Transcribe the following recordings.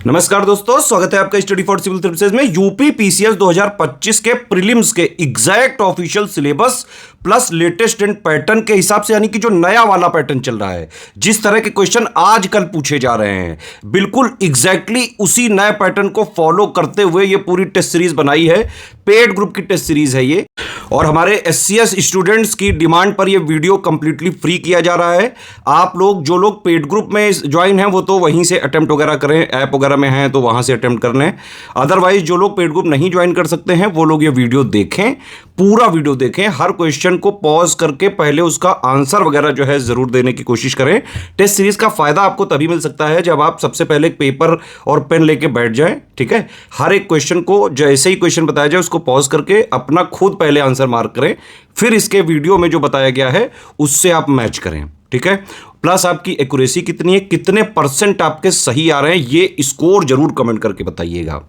नमस्कार दोस्तों, स्वागत है आपका स्टडी फॉर सिविल सर्विसेज में। यूपी पीसीएस 2025 के प्रीलिम्स के exact official syllabus plus latest and pattern के हिसाब से, यानी कि जो नया वाला पैटर्न चल रहा है, जिस तरह के क्वेश्चन आजकल पूछे जा रहे हैं, बिल्कुल एग्जैक्टली उसी नए पैटर्न को फॉलो करते हुए ये पूरी टेस्ट सीरीज बनाई है। पेड ग्रुप की टेस्ट सीरीज है ये, और हमारे एससीएस स्टूडेंट्स की डिमांड पर ये वीडियो कंप्लीटली फ्री किया जा रहा है। आप लोग जो लोग पेड ग्रुप में ज्वाइन हैं वो तो वहीं से अटेम्प्ट वगैरह करें, ऐप वगैरह में हैं तो वहां से अटेम्प्ट कर लें। अदरवाइज जो लोग पेड ग्रुप नहीं ज्वाइन कर सकते हैं वो लोग ये वीडियो देखें, पूरा वीडियो देखें, हर क्वेश्चन को पॉज करके पहले उसका आंसर वगैरह जो है जरूर देने की कोशिश करें। टेस्ट सीरीज का फायदा आपको तभी मिल सकता है जब आप सबसे पहले एक पेपर और पेन लेके बैठ जाएं, ठीक है। हर एक क्वेश्चन को जैसे ही क्वेश्चन बताया जाए उसको पॉज करके अपना खुद पहले आंसर मार्क करें, फिर इसके वीडियो में जो बताया गया है उससे आप मैच करें, ठीक है। प्लस आपकी एक्यूरेसी कितनी है, कितने परसेंट आपके सही आ रहे हैं, ये स्कोर जरूर कमेंट करके बताइएगा,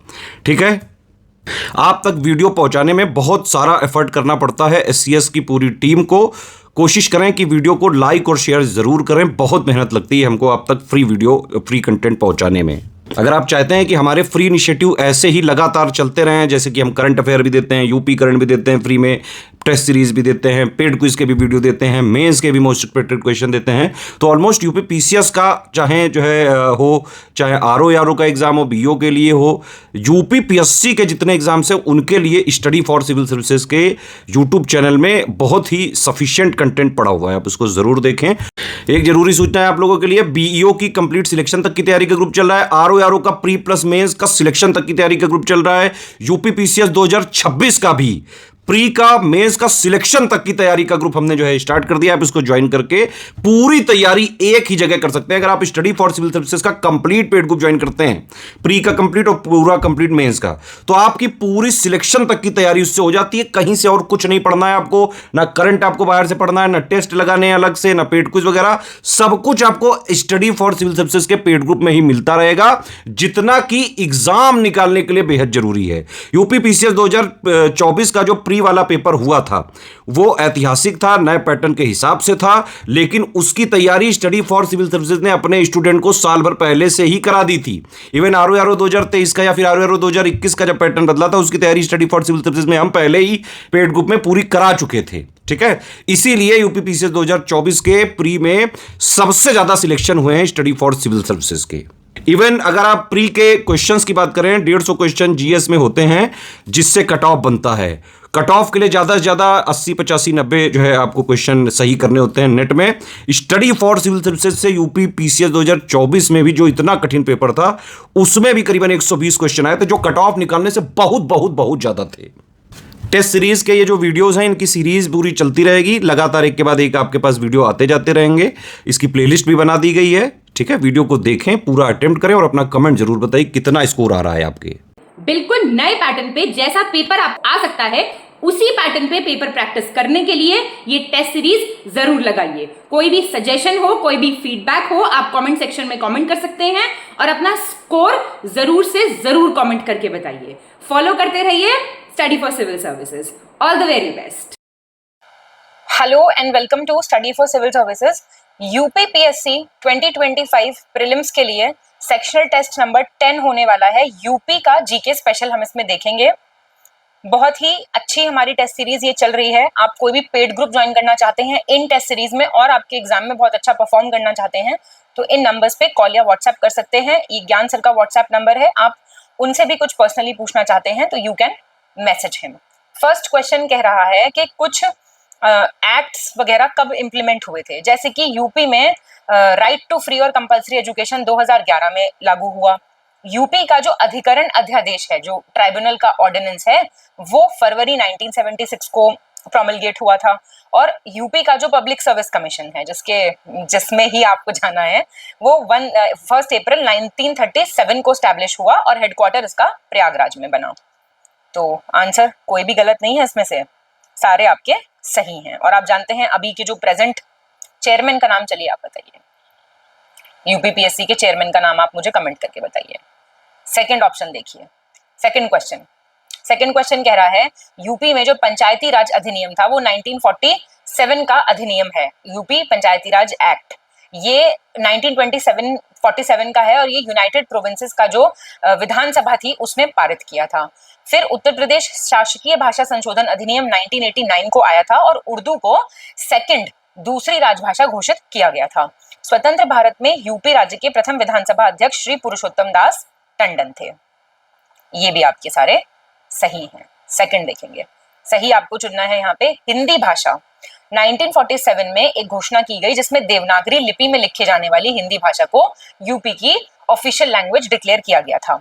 ठीक है। आप तक वीडियो पहुंचाने में बहुत सारा एफर्ट करना पड़ता है एससीएस की पूरी टीम को। कोशिश करें कि वीडियो को लाइक और शेयर जरूर करें, बहुत मेहनत लगती है हमको आप तक फ्री वीडियो, फ्री कंटेंट पहुंचाने में। अगर आप चाहते हैं कि हमारे फ्री इनिशिएटिव ऐसे ही लगातार चलते रहें, जैसे कि हम करंट अफेयर भी देते हैं, यूपी करंट भी देते हैं फ्री में, टेस्ट सीरीज भी देते हैं, पेड क्विज के भी वीडियो देते हैं, मेंस के भी मोस्ट एक्सपेक्टेड क्वेश्चन देते हैं, तो ऑलमोस्ट यूपी पीसीएस का चाहे जो है हो, चाहे आरओ का एग्जाम हो, बीओ के लिए हो, यूपी पीएससी के जितने एग्जाम्स हैं उनके लिए स्टडी फॉर सिविल सर्विसेज के यूट्यूब चैनल में बहुत ही सफिशिएंट कंटेंट पड़ा हुआ है, आप उसको जरूर देखें। एक जरूरी सूचना है आप लोगों के लिए, बीईओ की कंप्लीट सिलेक्शन तक की तैयारी का ग्रुप चल रहा है, आरओ का प्री प्लस मेंस का सिलेक्शन तक की तैयारी का ग्रुप चल रहा है, यूपी पीसीएस 2026 का भी प्री का मेंस का सिलेक्शन तक की तैयारी का ग्रुप हमने जो है स्टार्ट कर दिया। आप इसको ज्वाइन करके पूरी तैयारी एक ही जगह कर सकते हैं। अगर आप स्टडी फॉर सिविल सर्विसेज का कंप्लीट पेड ग्रुप ज्वाइन करते हैं, प्री का कंप्लीट और पूरा कंप्लीट मेंस का, तो आपकी पूरी सिलेक्शन तक की तैयारी उससे हो जाती है। कहीं से और कुछ नहीं पढ़ना है आपको, ना करंट आपको बाहर से पढ़ना है, ना टेस्ट लगाने हैं अलग से, ना पेड क्विज वगैरह, सब कुछ आपको स्टडी फॉर सिविल सर्विसेज के पेड ग्रुप में ही मिलता रहेगा, जितना कि एग्जाम निकालने के लिए बेहद जरूरी है। यूपी पीसीएस 2024 का जो प्री वाला पेपर हुआ था वो ऐतिहासिक था, नए पैटर्न के हिसाब से था, लेकिन उसकी तैयारी स्टडी फॉर सिविल सर्विसेज ने अपने स्टूडेंट को साल भर पहले से ही करा दी थी। इवन आरओ 2023 का या फिर आरओ 2021 का जब पैटर्न बदला था उसकी तैयारी स्टडी फॉर सिविल सर्विसेज में हम पहले ही पेड ग्रुप में पूरी करा चुके थे, ठीक है। इसीलिए यूपी पीसीएस 2024 के प्री में सबसे ज्यादा सिलेक्शन हुए हैं स्टडी फॉर सिविल सर्विसेज के। इवन अगर आप प्री के क्वेश्चंस की बात करें, 150 क्वेश्चन जीएस में होते हैं जिससे कट ऑफ बनता है। कट ऑफ के लिए ज्यादा से ज्यादा 80, 85, 90 जो है आपको क्वेश्चन सही करने होते हैं नेट में। स्टडी फॉर सिविल सर्विसेज से यूपी पीसीएस 2024 में भी जो इतना कठिन पेपर था उसमें भी करीबन 120 क्वेश्चन आए थे, जो कट ऑफ निकालने से बहुत बहुत बहुत ज्यादा थे। टेस्ट सीरीज के ये जो वीडियोस हैं, इनकी सीरीज पूरी चलती रहेगी, लगातार एक के बाद एक आपके पास वीडियो आते जाते रहेंगे। इसकी प्लेलिस्ट भी बना दी गई है, ठीक है। वीडियो को देखें, पूरा अटेम्प्ट करें और अपना कमेंट जरूर बताइए कितना स्कोर आ रहा है आपके। बिल्कुल नए पैटर्न पे जैसा पेपर आप आ सकता है उसी पैटर्न पे पेपर प्रैक्टिस करने के लिए ये टेस्ट सीरीज जरूर लगाइए। कोई भी सजेशन हो, कोई भी फीडबैक हो, आप कमेंट सेक्शन में कमेंट कर सकते हैं और अपना स्कोर जरूर से जरूर कमेंट करके बताइए। फॉलो करते रहिए study for civil services. All the very best. Hello and welcome to study for civil services. UPPSC 2025 prelims के लिए सेक्शनल टेस्ट नंबर 10 होने वाला है। यूपी का जीके स्पेशल हम इसमें देखेंगे। बहुत ही अच्छी हमारी टेस्ट सीरीज ये चल रही है। आप कोई भी पेड ग्रुप ज्वाइन करना चाहते हैं इन टेस्ट सीरीज में और आपके एग्जाम में बहुत अच्छा परफॉर्म करना चाहते हैं तो इन नंबर्स पे कॉल या व्हाट्सएप कर सकते हैं। ये ज्ञान सर का व्हाट्सएप नंबर है। आप उनसे भी कुछ पर्सनली पूछना चाहते हैं तो you can message him. First question कह रहा है कि कुछ एक्ट्स वगैरह कब इम्प्लीमेंट हुए थे, जैसे कि यूपी में राइट टू फ्री और कंपलसरी एजुकेशन 2011 में लागू हुआ। यूपी का जो अधिकरण अध्यादेश है, जो ट्राइब्यूनल का ऑर्डिनेंस है, वो फरवरी 1976 को प्रोमलगेट हुआ था। और यूपी का जो पब्लिक सर्विस कमीशन है, जिसमें ही आपको जाना है, वो 1 अप्रैल 1937 को स्टैब्लिश हुआ और हेडक्वार्टर इसका प्रयागराज में बना। तो आंसर कोई भी गलत नहीं है इसमें से, सारे आपके सही हैं। और आप जानते हैं अभी के जो प्रेजेंट चेयरमैन का नाम, चलिए आप बताइए। यूपीपीएससी के चेयरमैन का नाम आप मुझे कमेंट करके बताइए। सेकंड ऑप्शन देखिए, सेकंड क्वेश्चन कह रहा है यूपी में जो पंचायती राज अधिनियम था वो 1947 का अधिनियम है, यूपी पंचायती राज एक्ट। ये 1947 का है और ये यूनाइटेड प्रोविंसेस का जो विधानसभा थी उसमें पारित किया था। फिर उत्तर प्रदेश शासकीय भाषा संशोधन अधिनियम 1989 को आया था और उर्दू को सेकंड दूसरी राजभाषा घोषित किया गया था। स्वतंत्र भारत में यूपी राज्य के प्रथम विधानसभा अध्यक्ष श्री पुरुषोत्तम दास टंडन थे। ये भी आपके सारे सही हैं। सेकंड देखेंगे, सही आपको चुनना है यहाँ पे हिंदी भाषा। 1947 में एक घोषणा की गई जिसमें देवनागरी लिपि में लिखे जाने वाली हिंदी भाषा को यूपी की ऑफिशियल लैंग्वेज डिक्लेयर किया गया था।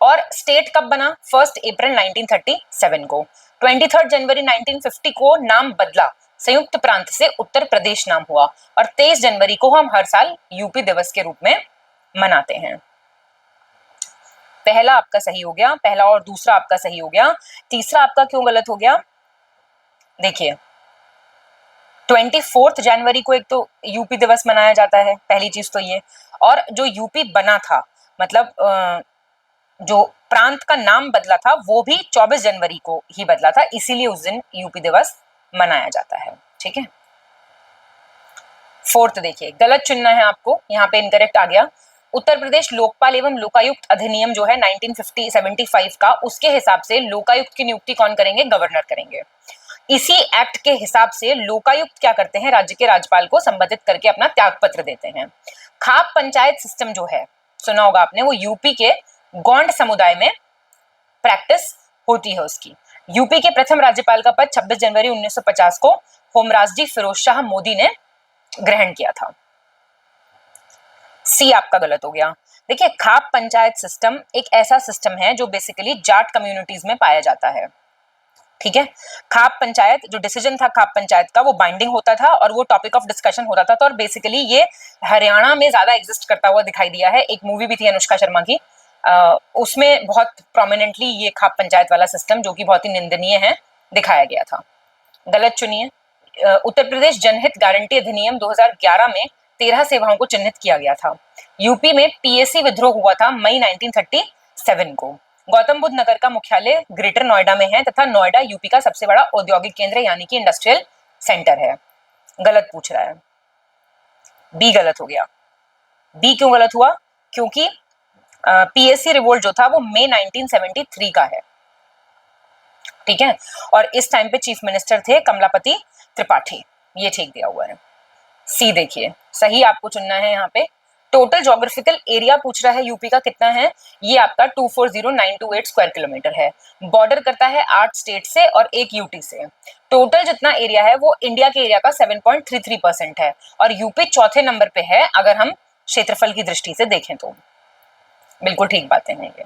और स्टेट कब बना? 1 अप्रैल 1937 को। 23 जनवरी 1950 को नाम बदला, संयुक्त प्रांत से उत्तर प्रदेश नाम हुआ और 23 जनवरी को हम हर साल यूपी दिवस के रूप में मनाते हैं। पहला आपका सही हो गया, पहला और दूसरा आपका सही हो गया। तीसरा आपका क्यों गलत हो गया? देखिए 24 जनवरी को एक तो यूपी दिवस मनाया जाता है, पहली चीज तो ये। और जो यूपी बना था, मतलब जो प्रांत का नाम बदला था वो भी 24 जनवरी को ही बदला था, इसीलिए उस दिन यूपी दिवस मनाया जाता है। ठीक है। फोर्थ देखिए, गलत चुनना है आपको, यहाँ पे इनकरेक्ट आ गया। उत्तर प्रदेश लोकपाल एवं लोकायुक्त अधिनियम जो है 1975 का, उसके हिसाब से लोकायुक्त की नियुक्ति कौन करेंगे? गवर्नर करेंगे। इसी एक्ट के हिसाब से लोकायुक्त क्या करते हैं? राज्य के राज्यपाल को संबोधित करके अपना त्यागपत्र देते हैं। खाप पंचायत सिस्टम जो है, सुना होगा आपने, वो यूपी के गोंड समुदाय में प्रैक्टिस होती है उसकी। यूपी के प्रथम राज्यपाल का पद 26 जनवरी 1950 को होमराज फिरोज शाह मोदी ने ग्रहण किया था। सी आपका गलत हो गया। देखिए खाप पंचायत सिस्टम एक ऐसा सिस्टम है जो बेसिकली जाट कम्युनिटीज में पाया जाता है। ठीक है। खाप पंचायत जो डिसीजन था खाप पंचायत का, वो बाइंडिंग होता था और वो टॉपिक ऑफ डिस्कशन होता था। तो और बेसिकली ये हरियाणा में ज्यादा एग्जिस्ट करता हुआ दिखाई दिया है। एक मूवी भी थी अनुष्का शर्मा की, उसमें बहुत प्रोमिनेंटली ये खाप पंचायत वाला सिस्टम, जो कि बहुत ही निंदनीय है, दिखाया गया था। गलत चुनिए। उत्तर प्रदेश जनहित गारंटी अधिनियम 2011 में 13 सेवाओं को चिन्हित किया गया था। यूपी में पीएससी विद्रोह हुआ था मई 1937 को। गौतम बुद्ध नगर का मुख्यालय ग्रेटर नोएडा में है तथा नोएडा यूपी का सबसे बड़ा औद्योगिक केंद्र यानी कि इंडस्ट्रियल सेंटर है। गलत पूछ रहा है, बी गलत हो गया। बी क्यों गलत हुआ? क्योंकि पीएससी रिवोल्ट जो था वो मई 1973 का है। ठीक है। और इस टाइम पे चीफ मिनिस्टर थे कमलापति त्रिपाठी। ये ठीक दिया हुआ है। सी देखिए, सही आपको चुनना है यहाँ पे। टोटल ज्योग्राफिकल एरिया पूछ रहा है यूपी का कितना है? ये आपका 240928 स्क्वायर किलोमीटर है। बॉर्डर करता है 8 स्टेट से और 1 यूटी से। टोटल जितना एरिया है वो इंडिया के एरिया का 7.33% है और यूपी चौथे नंबर पे है अगर हम क्षेत्रफल की दृष्टि से देखें तो। बिल्कुल ठीक बातें हैं ये।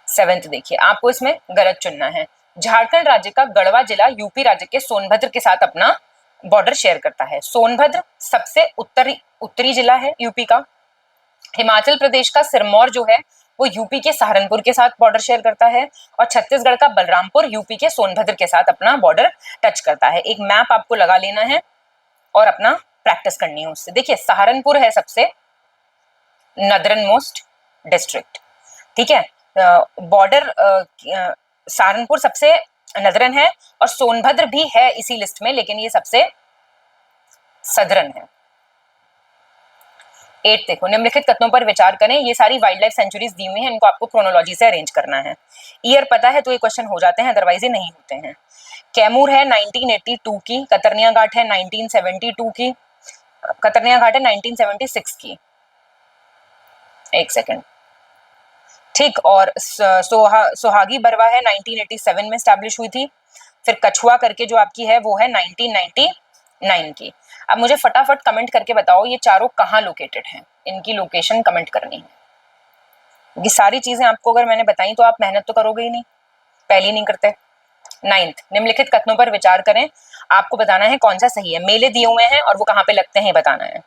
7th देखिए, आपको इसमें गलत चुनना है। झारखंड राज्य का गढ़वा जिला यूपी राज्य के सोनभद्र के साथ अपना बॉर्डर शेयर करता है। सोनभद्र सबसे उत्तरी जिला है यूपी का। हिमाचल प्रदेश का सिरमौर जो है वो यूपी के सहारनपुर के साथ बॉर्डर शेयर करता है और छत्तीसगढ़ का बलरामपुर यूपी के सोनभद्र के साथ अपना बॉर्डर टच करता है। एक मैप आपको लगा लेना है और अपना प्रैक्टिस करनी है उससे। देखिए सहारनपुर है सबसे नदरन मोस्ट डिस्ट्रिक्ट। ठीक है। बॉर्डर सहारनपुर सबसे नदरन है और सोनभद्र भी है इसी लिस्ट में, लेकिन ये सबसे सदरन है। 8 देखो, निम्नलिखित कथनों पर विचार करें। ये सारी वाइल्ड लाइफ सेंचुरीज दी हुई हैं, इनको आपको क्रोनोलॉजी से अरेंज करना है। ईयर पता है तो ये क्वेश्चन हो जाते हैं, अदरवाइज ये नहीं होते हैं। कैमूर है 1982 की, कतरनिया घाट है 1972 की, कतरनिया घाट है 1976 की। एक सेकेंड। ठीक। और सोहागी बरवा है 1987 में स्टैब्लिश हुई थी। फिर कछुआ करके जो आपकी है वो है 1999 की। अब मुझे फटाफट कमेंट करके बताओ ये चारों कहाँ लोकेटेड हैं, इनकी लोकेशन कमेंट करनी है। ये सारी चीजें आपको अगर मैंने बताई तो आप मेहनत तो करोगे ही नहीं, पहले नहीं करते। 9th, निम्नलिखित कथनों पर विचार करें। आपको बताना है कौन सा सही है। मेले दिए हुए हैं और वो कहाँ पे लगते हैं बताना है।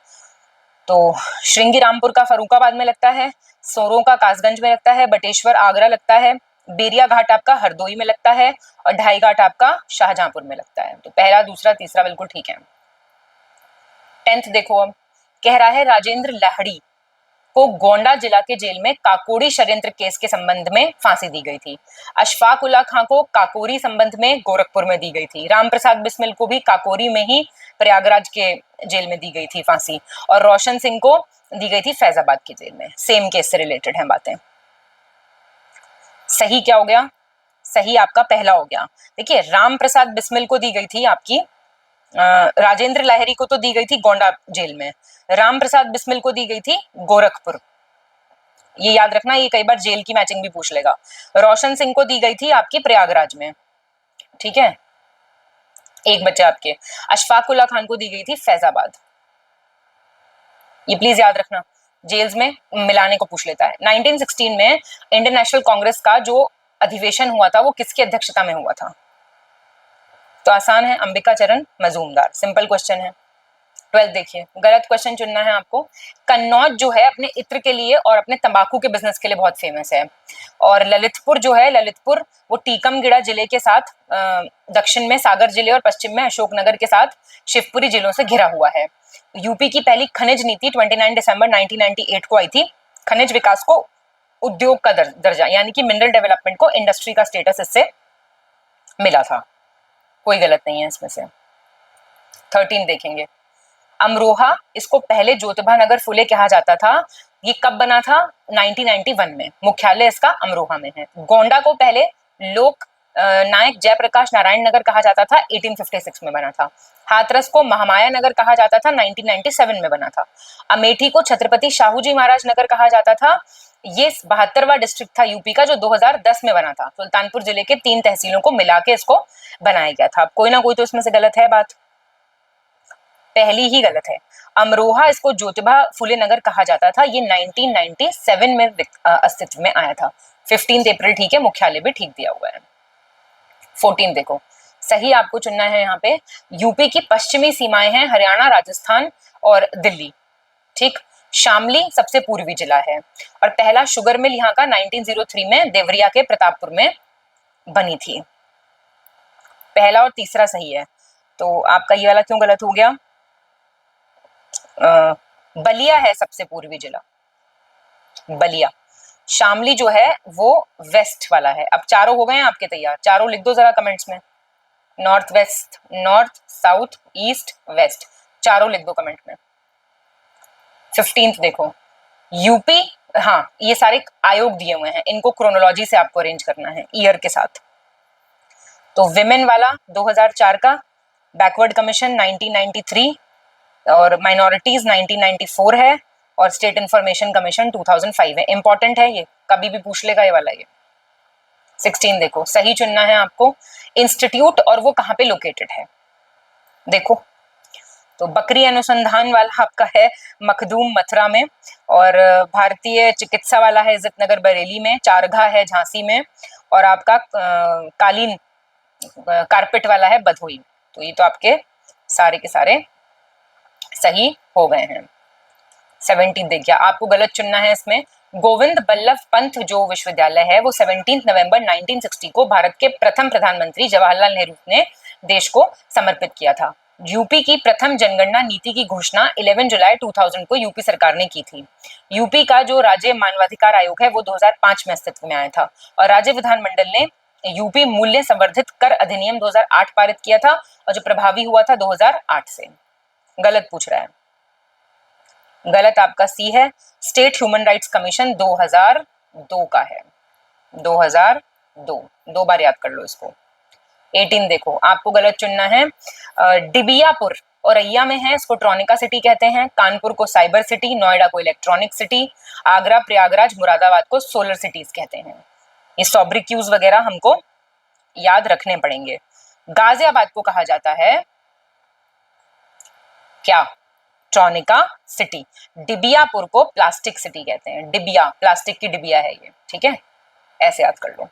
तो श्रृंगी रामपुर का फरुखाबाद में लगता है, सोरों का कासगंज में लगता है, बटेश्वर आगरा लगता है, बेरिया घाट आपका हरदोई में लगता है और ढाई घाट आपका शाहजहांपुर में लगता है। तो पहला दूसरा तीसरा बिल्कुल ठीक है। 10th देखो, अब कह रहा है राजेंद्र लाहिड़ी को गोंडा जिला के जेल में काकोरी षड्यंत्र केस के संबंध में फांसी दी गई थी। अशफाक उल्ला खां को काकोरी संबंध में गोरखपुर में दी गई थी। रामप्रसाद बिस्मिल को भी काकोरी में ही प्रयागराज के जेल में दी गई थी फांसी, और रोशन सिंह को दी गई थी फैजाबाद की जेल में। सेम केस से रिलेटेड हैं बातें। सही क्या हो गया? सही आपका पहला हो गया। देखिए, रामप्रसाद बिस्मिल को दी गई थी आपकी राजेंद्र लाहिरी को तो दी गई थी गोंडा जेल में, रामप्रसाद बिस्मिल को दी गई थी गोरखपुर। ये याद रखना, ये कई बार जेल की मैचिंग भी पूछ लेगा। रोशन सिंह को दी गई थी आपकी प्रयागराज में, ठीक है, एक बच्चे आपके। अशफाक उल्ला खान को दी गई थी फैजाबाद। ये प्लीज याद रखना, जेल्स में मिलाने को पूछ लेता है। 1916 में इंडियन नेशनल कांग्रेस का जो अधिवेशन हुआ था वो किसकी अध्यक्षता में हुआ था? तो आसान है, अंबिका चरण मजूमदार। सिंपल क्वेश्चन है। 12 देखिए, गलत क्वेश्चन चुनना है आपको। कन्नौज जो है अपने इत्र के लिए और अपने तंबाकू के बिजनेस के लिए बहुत फेमस है, और ललितपुर जो है, ललितपुर वो टीकमगढ़ जिले के साथ दक्षिण में सागर जिले और पश्चिम में अशोकनगर के साथ शिवपुरी जिलों से घिरा हुआ है। यूपी की पहली खनिज नीति 29 दिसंबर 1998 को आई थी। खनिज विकास को उद्योग का दर्जा, यानी कि मिनरल डेवलपमेंट को इंडस्ट्री का स्टेटस इससे मिला था। कोई गलत नहीं है इसमें से। 13 देखेंगे, अमरोहा, इसको पहले ज्योतिबा नगर फुले कहा जाता था। ये कब बना था? 1991 में। मुख्यालय इसका अमरोहा में है। गोंडा को पहले लोक नायक जयप्रकाश नारायण नगर कहा जाता था, 1856 में बना था। हाथरस को महामाया नगर कहा जाता था, 1997 में बना था। अमेठी को छत्रपति शाहू जी महाराज नगर कहा जाता था। ये 72वां डिस्ट्रिक्ट था यूपी का, जो 2010 में बना था। सुल्तानपुर जिले के 3 तहसीलों को मिला के इसको बनाया गया था। कोई ना कोई तो इसमें से गलत है बात, पहली ही गलत है। अमरोहा, इसको ज्योतिबा फुले नगर कहा जाता था। ये 1997 में अस्तित्व में आया था। 15 अप्रैल ठीक है, मुख्यालय भी ठीक दिया हुआ है। 14 देखो, सही आपको चुनना है यहाँ पे। यूपी की पश्चिमी सीमाएं हैं हरियाणा, राजस्थान और दिल्ली, ठीक। शामली सबसे पूर्वी जिला है, और पहला शुगर मिल यहाँ का 1903 में देवरिया के प्रतापपुर में बनी थी। पहला और तीसरा सही है, तो आपका ये वाला क्यों गलत हो गया? बलिया है सबसे पूर्वी जिला, बलिया। शामली जो है वो वेस्ट वाला है। अब चारों हो गए हैं आपके तैयार, चारों लिख दो जरा कमेंट्स में। North west, north south east west, चारों लिख दो कमेंट में। 15 देखो, यूपी, हाँ ये सारे आयोग दिए हुए हैं, इनको क्रोनोलॉजी से आपको अरेंज करना है ईयर के साथ। तो विमेन वाला 2004 का, बैकवर्ड कमीशन 1993, और माइनॉरिटीज 1994 है, और स्टेट इंफॉर्मेशन कमीशन 2005 है। इंपॉर्टेंट है ये, कभी भी पूछ लेगा ये वाला। ये 16 देखो, सही चुनना है आपको। इंस्टीट्यूट और वो कहाँ पे लोकेटेड है देखो, तो बकरी अनुसंधान वाला आपका है मखदूम मथुरा में, और भारतीय चिकित्सा वाला है इज्जत नगर बरेली में, चारघा है झांसी में, और आपका कालीन कारपेट वाला है भदोही। तो ये तो आपके सारे के सारे सही हो गए हैं। 17 देखिए, आपको गलत चुनना है इसमें। गोविंद बल्लभ पंत जो विश्वविद्यालय है वो 17 नवंबर 1960 को भारत के प्रथम प्रधानमंत्री जवाहरलाल नेहरू ने देश को समर्पित किया था। यूपी की प्रथम जनगणना नीति की घोषणा 11 जुलाई 2000 को यूपी सरकार ने की थी। यूपी का जो राज्य मानवाधिकार आयोग है वो 2005 में अस्तित्व में आया था, और राज्य विधानमंडल ने यूपी मूल्य संवर्धित कर अधिनियम 2008 पारित किया था, और जो प्रभावी हुआ था 2008 से। गलत पूछ रहा है, गलत आपका सी है। स्टेट ह्यूमन राइट्स कमीशन 2002 का है, 2002, 2 बार याद कर लो इसको। 18 देखो, आपको गलत चुनना है। डिबियापुर औरैया में है, इसको ट्रॉनिका सिटी कहते हैं। कानपुर को साइबर सिटी, नोएडा को इलेक्ट्रॉनिक सिटी, आगरा, प्रयागराज, मुरादाबाद को सोलर सिटीज कहते हैं। ये सॉब्रिक्यूज वगैरह हमको याद रखने पड़ेंगे। गाजियाबाद को कहा जाता है क्या? Tronica city. डिबियापुर को प्लास्टिक सिटी कहते हैं। डिबिया, प्लास्टिक की डिबिया है ये, ठीक है, ऐसे याद कर लो।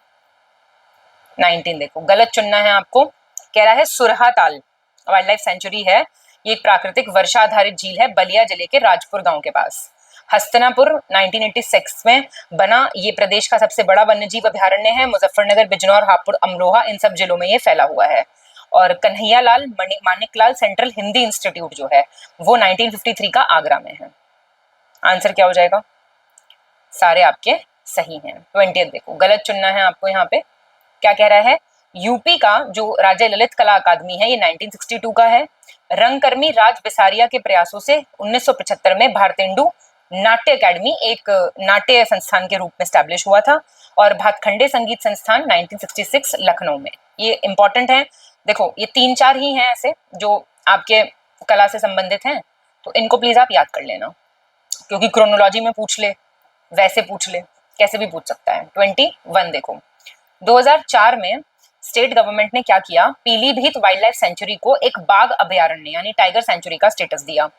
19 देखो, गलत चुनना है आपको। कह रहा है सुरहा ताल वाइल्ड लाइफ सेंचुरी है, ये एक प्राकृतिक वर्षा आधारित झील है बलिया जिले के राजपुर गांव के पास। हस्तिनापुर 1986 में बना, ये प्रदेश का सबसे बड़ा वन्यजीव अभ्यारण्य है। मुजफ्फरनगर, बिजनौर, हापुड़, अमरोहा, इन सब जिलों में ये फैला हुआ है। और कन्हैयालाल मानिकलाल सेंट्रल हिंदी इंस्टीट्यूट जो है वो 1953 का आगरा में है। आंसर क्या हो जाएगा? सारे आपके सही हैं। 20th देखो, गलत चुनना है आपको। यहाँ पे क्या कह रहा है, यूपी का जो राज्य ललित कला अकादमी है ये 1962 का है। रंगकर्मी राज बिसारिया के प्रयासों से 1975 में भारतेंदु नाट्य अकादमी एक नाट्य संस्थान के रूप में स्टैब्लिश हुआ था। और भातखंडे संगीत संस्थान 1966 लखनऊ में। ये इंपॉर्टेंट है। देखो ये 3-4 ही हैं ऐसे जो आपके कला से संबंधित हैं, तो इनको प्लीज आप याद कर लेना, क्योंकि क्रोनोलॉजी में पूछ ले, वैसे पूछ ले, कैसे भी पूछ सकता है। 21 देखो, 2004 में स्टेट गवर्नमेंट ने क्या किया, पीलीभीत वाइल्ड लाइफ सेंचुरी को एक बाघ अभयारण्य यानी टाइगर सेंचुरी का स्टेटस दिया।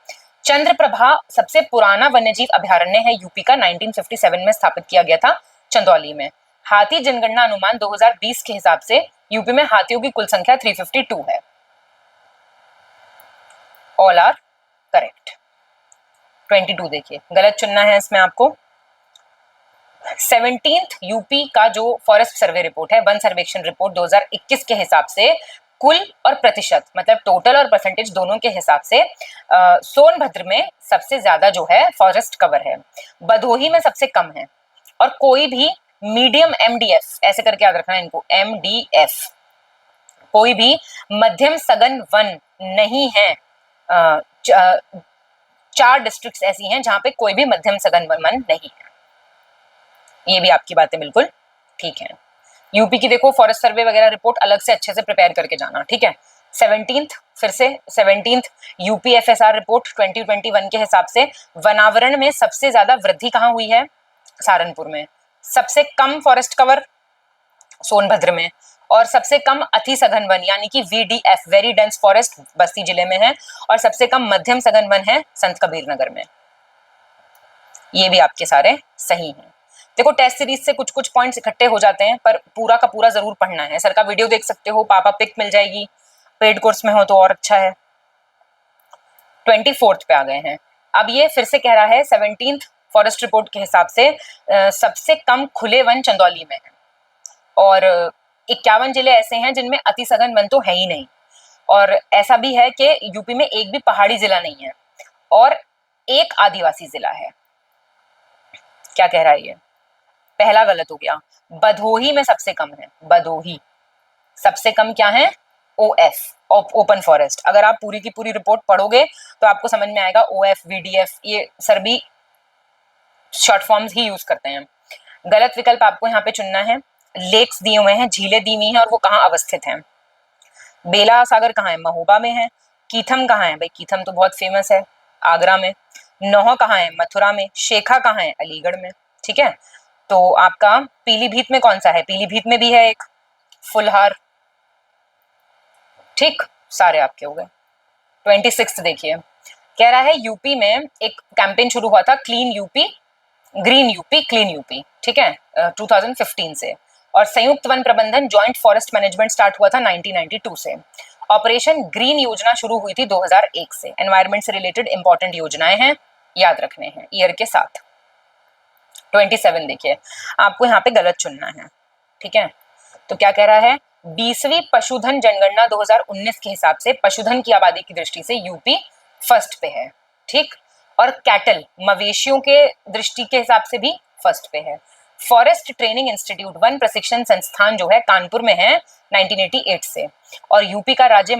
चंद्रप्रभा सबसे पुराना वन्यजीव अभयारण्य है यूपी का, 1957 में स्थापित किया गया था चंदौली में। हाथी जनगणना अनुमान 2020 के हिसाब से यूपी में हाथियों की कुल संख्या 352 है। All are correct. 22 देखिए, गलत चुनना है इसमें आपको। 17th यूपी का जो फॉरेस्ट सर्वे रिपोर्ट है, वन सर्वेक्षण रिपोर्ट 2021 के हिसाब से कुल और प्रतिशत, मतलब टोटल और परसेंटेज दोनों के हिसाब से सोनभद्र में सबसे ज्यादा जो है फॉरेस्ट कवर है, भदोही में सबसे कम है। और कोई भी मीडियम एमडीएफ, ऐसे करके याद रखना है इनको, एमडीएफ, कोई भी मध्यम सघन वन नहीं है। 4 डिस्ट्रिक्ट्स ऐसी हैं जहां पे कोई भी मध्यम सघन वन नहीं है। ये भी आपकी बातें बिल्कुल ठीक है। यूपी की देखो फॉरेस्ट सर्वे वगैरह रिपोर्ट अलग से अच्छे से प्रिपेयर करके जाना, ठीक है। 17th, फिर से 17th यूपी एफएसआर रिपोर्ट 2021 के हिसाब से वनावरण में सबसे ज्यादा वृद्धि कहाँ हुई है, सहारनपुर में। सबसे कम फॉरेस्ट कवर सोनभद्र में, और सबसे कम अति सघन वन यानी कि वीडीएफ वेरी डेंस फॉरेस्ट बस्ती जिले में है, और सबसे कम मध्यम सघन वन है संत कबीर नगर में। ये भी आपके सारे सही हैं। देखो टेस्ट सीरीज से कुछ कुछ पॉइंट्स इकट्ठे हो जाते हैं, पर पूरा का पूरा जरूर पढ़ना है। सर का वीडियो देख सकते हो, पापा पिक मिल जाएगी, पेड कोर्स में हो तो और अच्छा है। 24th पे आ गए हैं। अब ये फिर से कह रहा है 17th फॉरेस्ट रिपोर्ट के हिसाब से सबसे कम खुले वन चंदौली में है, और 51 जिले ऐसे हैं जिनमें अति सघन वन तो है ही नहीं। और ऐसा भी है कि यूपी में एक भी पहाड़ी जिला नहीं है, और एक आदिवासी जिला है। क्या कह रहा है ये, पहला गलत हो गया। भदोही में सबसे कम है, भदोही सबसे कम क्या है, ओएफ, ओपन फॉरेस्ट। अगर आप पूरी की पूरी रिपोर्ट पढ़ोगे तो आपको समझ में आएगा ओएफ वीडीएफ ये सर भी शॉर्ट फॉर्म्स ही यूज करते हैं। गलत विकल्प आपको यहाँ पे चुनना है। लेक्स दिए हुए हैं, झीलें दी हुई हैं, और वो कहाँ अवस्थित हैं। बेला सागर कहाँ है, महोबा में है। कीथम कहाँ है, भाई कीथम तो बहुत फेमस है, आगरा में। नौह कहाँ है, मथुरा में। शेखा कहाँ है, अलीगढ़ में। ठीक है, तो आपका पीलीभीत में कौन सा है, पीलीभीत में भी है एक फुलहार। ठीक, सारे आपके हो गए। 26 देखिए, कह रहा है यूपी में एक कैंपेन शुरू हुआ था, clean UP green UP clean UP, ठीक है, 2015 से। और संयुक्त वन प्रबंधन जॉइंट फॉरेस्ट मैनेजमेंट स्टार्ट हुआ था 1992 से। ऑपरेशन ग्रीन योजना शुरू हुई थी 2001 से। एनवायरमेंट से रिलेटेड इंपॉर्टेंट योजनाएं हैं, याद रखने हैं ईयर के साथ। 27 देखिए, आपको यहाँ पे गलत चुनना है, ठीक है। तो क्या कह रहा है, 20वीं पशुधन जनगणना 2019 के हिसाब से पशुधन की आबादी की दृष्टि से यूपी फर्स्ट पे है, ठीक। और कैटल मवेशियों के दृष्टि के हिसाब से भी फर्स्ट पे है। फॉरेस्ट ट्रेनिंग इंस्टीट्यूट वन प्रशिक्षण संस्थान जो है कानपुर में है 1988 से। और यूपी का राज्य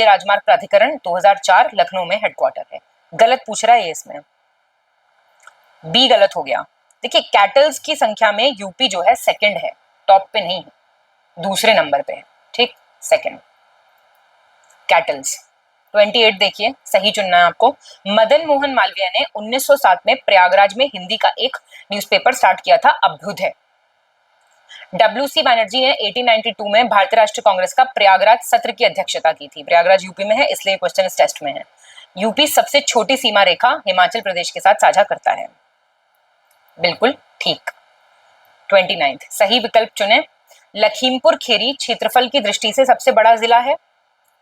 राजमार्ग प्राधिकरण 2004 लखनऊ में हेडक्वार्टर है। गलत पूछ रहा है ये, इसमें बी गलत हो गया। देखिए कैटल्स की संख्या में यूपी जो है सेकंड है, टॉप पे नहीं, दूसरे नंबर पे है, ठीक, सेकंड कैटल्स। 28 देखिए, सही चुनना है आपको। मदन मोहन मालवीय ने 1907 में प्रयागराज में हिंदी का एक न्यूज़पेपर स्टार्ट किया था, अभ्युदय। डब्ल्यूसी बनर्जी ने 1892 में भारतीय राष्ट्रीय कांग्रेस का प्रयागराज सत्र की अध्यक्षता की थी। प्रयागराज यूपी में है, इसलिए क्वेश्चन इस टेस्ट में है। यूपी सबसे छोटी सीमा रेखा हिमाचल प्रदेश के साथ साझा करता है, बिल्कुल ठीक। 29 सही विकल्प चुने। लखीमपुर खेरी क्षेत्रफल की दृष्टि से सबसे बड़ा जिला है,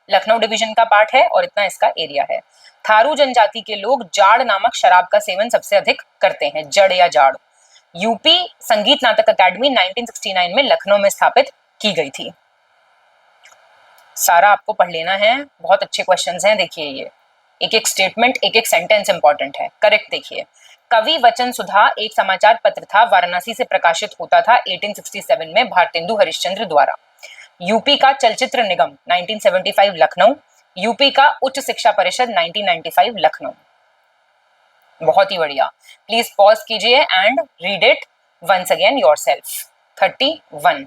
लखनऊ डिवीजन का पार्ट है, और इतना इसका एरिया है। थारू जनजाति के लोग जाड़ नामक शराब का सेवन सबसे अधिक करते हैं, जड़ या जाड़। यूपी संगीत नाटक अकादमी 1969 में लखनऊ में स्थापित की गई थी। सारा आपको पढ़ लेना है, बहुत अच्छे क्वेश्चंस हैं। देखिए ये एक एक स्टेटमेंट, एक एक सेंटेंस इंपॉर्टेंट है। करेक्ट देखिए, कवि वचन सुधा एक समाचार पत्र था, वाराणसी से प्रकाशित होता था 1867 में भारतेंदु हरिश्चंद्र द्वारा। यूपी का चलचित्र निगम 1975 लखनऊ, यूपी का उच्च शिक्षा परिषद 1995 लखनऊ। बहुत ही बढ़िया। प्लीज पॉज कीजिए and read it once again yourself. 31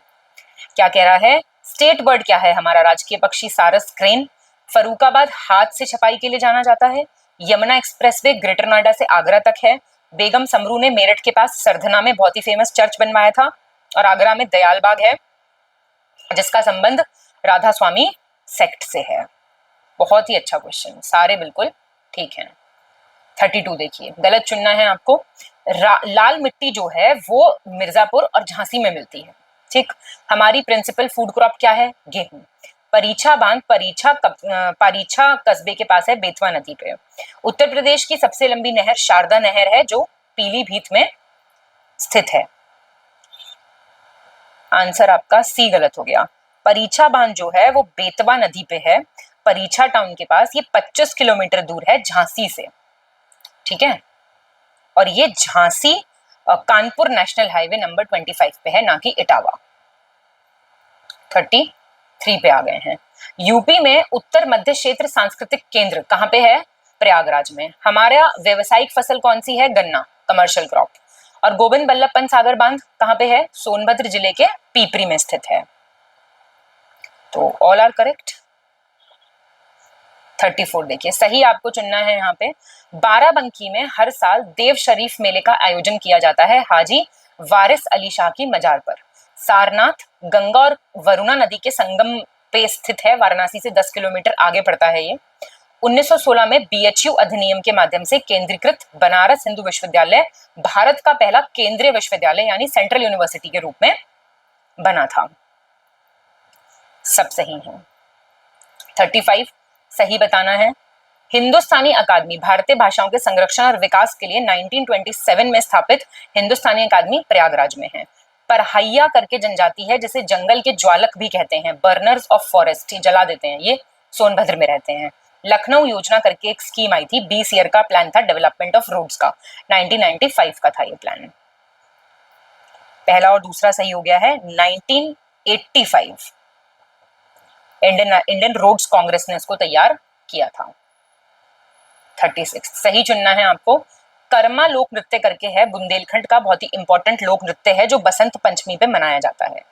क्या कह रहा है? स्टेट बर्ड क्या है हमारा राजकीय पक्षी? सारस क्रेन। फरूखाबाद हाथ से छपाई के लिए जाना जाता है। यमुना एक्सप्रेसवे ग्रेटर नोएडा से आगरा तक है। बेगम समरू ने मेरठ के पास सरधना में बहुत ही फेमस चर्च बनवाया था। और आगरा में दयाल बाग है जिसका संबंध राधा स्वामी सेक्ट से है। बहुत ही अच्छा क्वेश्चन, सारे बिल्कुल ठीक हैं। 32 देखिए, गलत चुनना है आपको। लाल मिट्टी जो है वो मिर्जापुर और झांसी में मिलती है। ठीक, हमारी प्रिंसिपल फूड क्रॉप क्या है? गेहूं। परीछा बांध परीछा कस्बे के पास है, बेतवा नदी पे। उत्तर प्रदेश की सबसे लंबी नहर शारदा नहर है जो पीलीभीत में स्थित है। आंसर आपका सी गलत हो गया। परीछा बांध जो है वो बेतवा नदी पे है, परीछा टाउन के पास। ये 25 किलोमीटर दूर है झांसी से। ठीक है, और ये Jhansi Kanpur national highway number 25 पे है, ना कि इटावा। 33 पे आ गए हैं। यूपी में उत्तर मध्य क्षेत्र सांस्कृतिक केंद्र कहाँ पे है? प्रयागराज में। हमारा व्यवसायिक फसल कौन सी है? गन्ना, कमर्शियल क्रॉप। और गोविंद बल्लभ पंत सागर बांध कहाँ पे है? सोनभद्र जिले के पीपरी में स्थित है। तो ऑल आर करेक्ट। 34 देखिए, सही आपको चुनना है यहाँ पे। बाराबंकी में हर साल देव शरीफ मेले का आयोजन किया जाता है हाजी वारिस अली शाह की मजार पर। सारनाथ गंगा और वरुणा नदी के संगम पे स्थित है, वाराणसी से 10 किलोमीटर आगे पड़ता है ये। 1916 में बीएचयू अधिनियम के माध्यम से केंद्रीकृत बनारस हिंदू विश्वविद्यालय भारत का पहला केंद्रीय विश्वविद्यालय यानी सेंट्रल यूनिवर्सिटी के रूप में बना था। सब सही है। 35 सही बताना है। हिंदुस्तानी अकादमी भारतीय भाषाओं के संरक्षण और विकास के लिए 1927 में स्थापित हिंदुस्तानी अकादमी प्रयागराज में है। परहैया करके जनजाति है जिसे जंगल के ज्वालक भी कहते हैं, बर्नर्स ऑफ फॉरेस्ट, जला देते हैं, ये सोनभद्र में रहते हैं। लखनऊ योजना करके एक स्कीम आई थी, 20 ईयर का प्लान था डेवलपमेंट ऑफ रोड्स का, 1995 का था ये प्लान। पहला और दूसरा सही हो गया है। 1985 इंडियन रोड्स कांग्रेस ने इसको तैयार किया था। 36 सही चुनना है आपको। कर्मा लोक नृत्य करके है, बुंदेलखंड का बहुत ही इंपॉर्टेंट लोक नृत्य है जो बसंत पंचमी पे मनाया जाता है।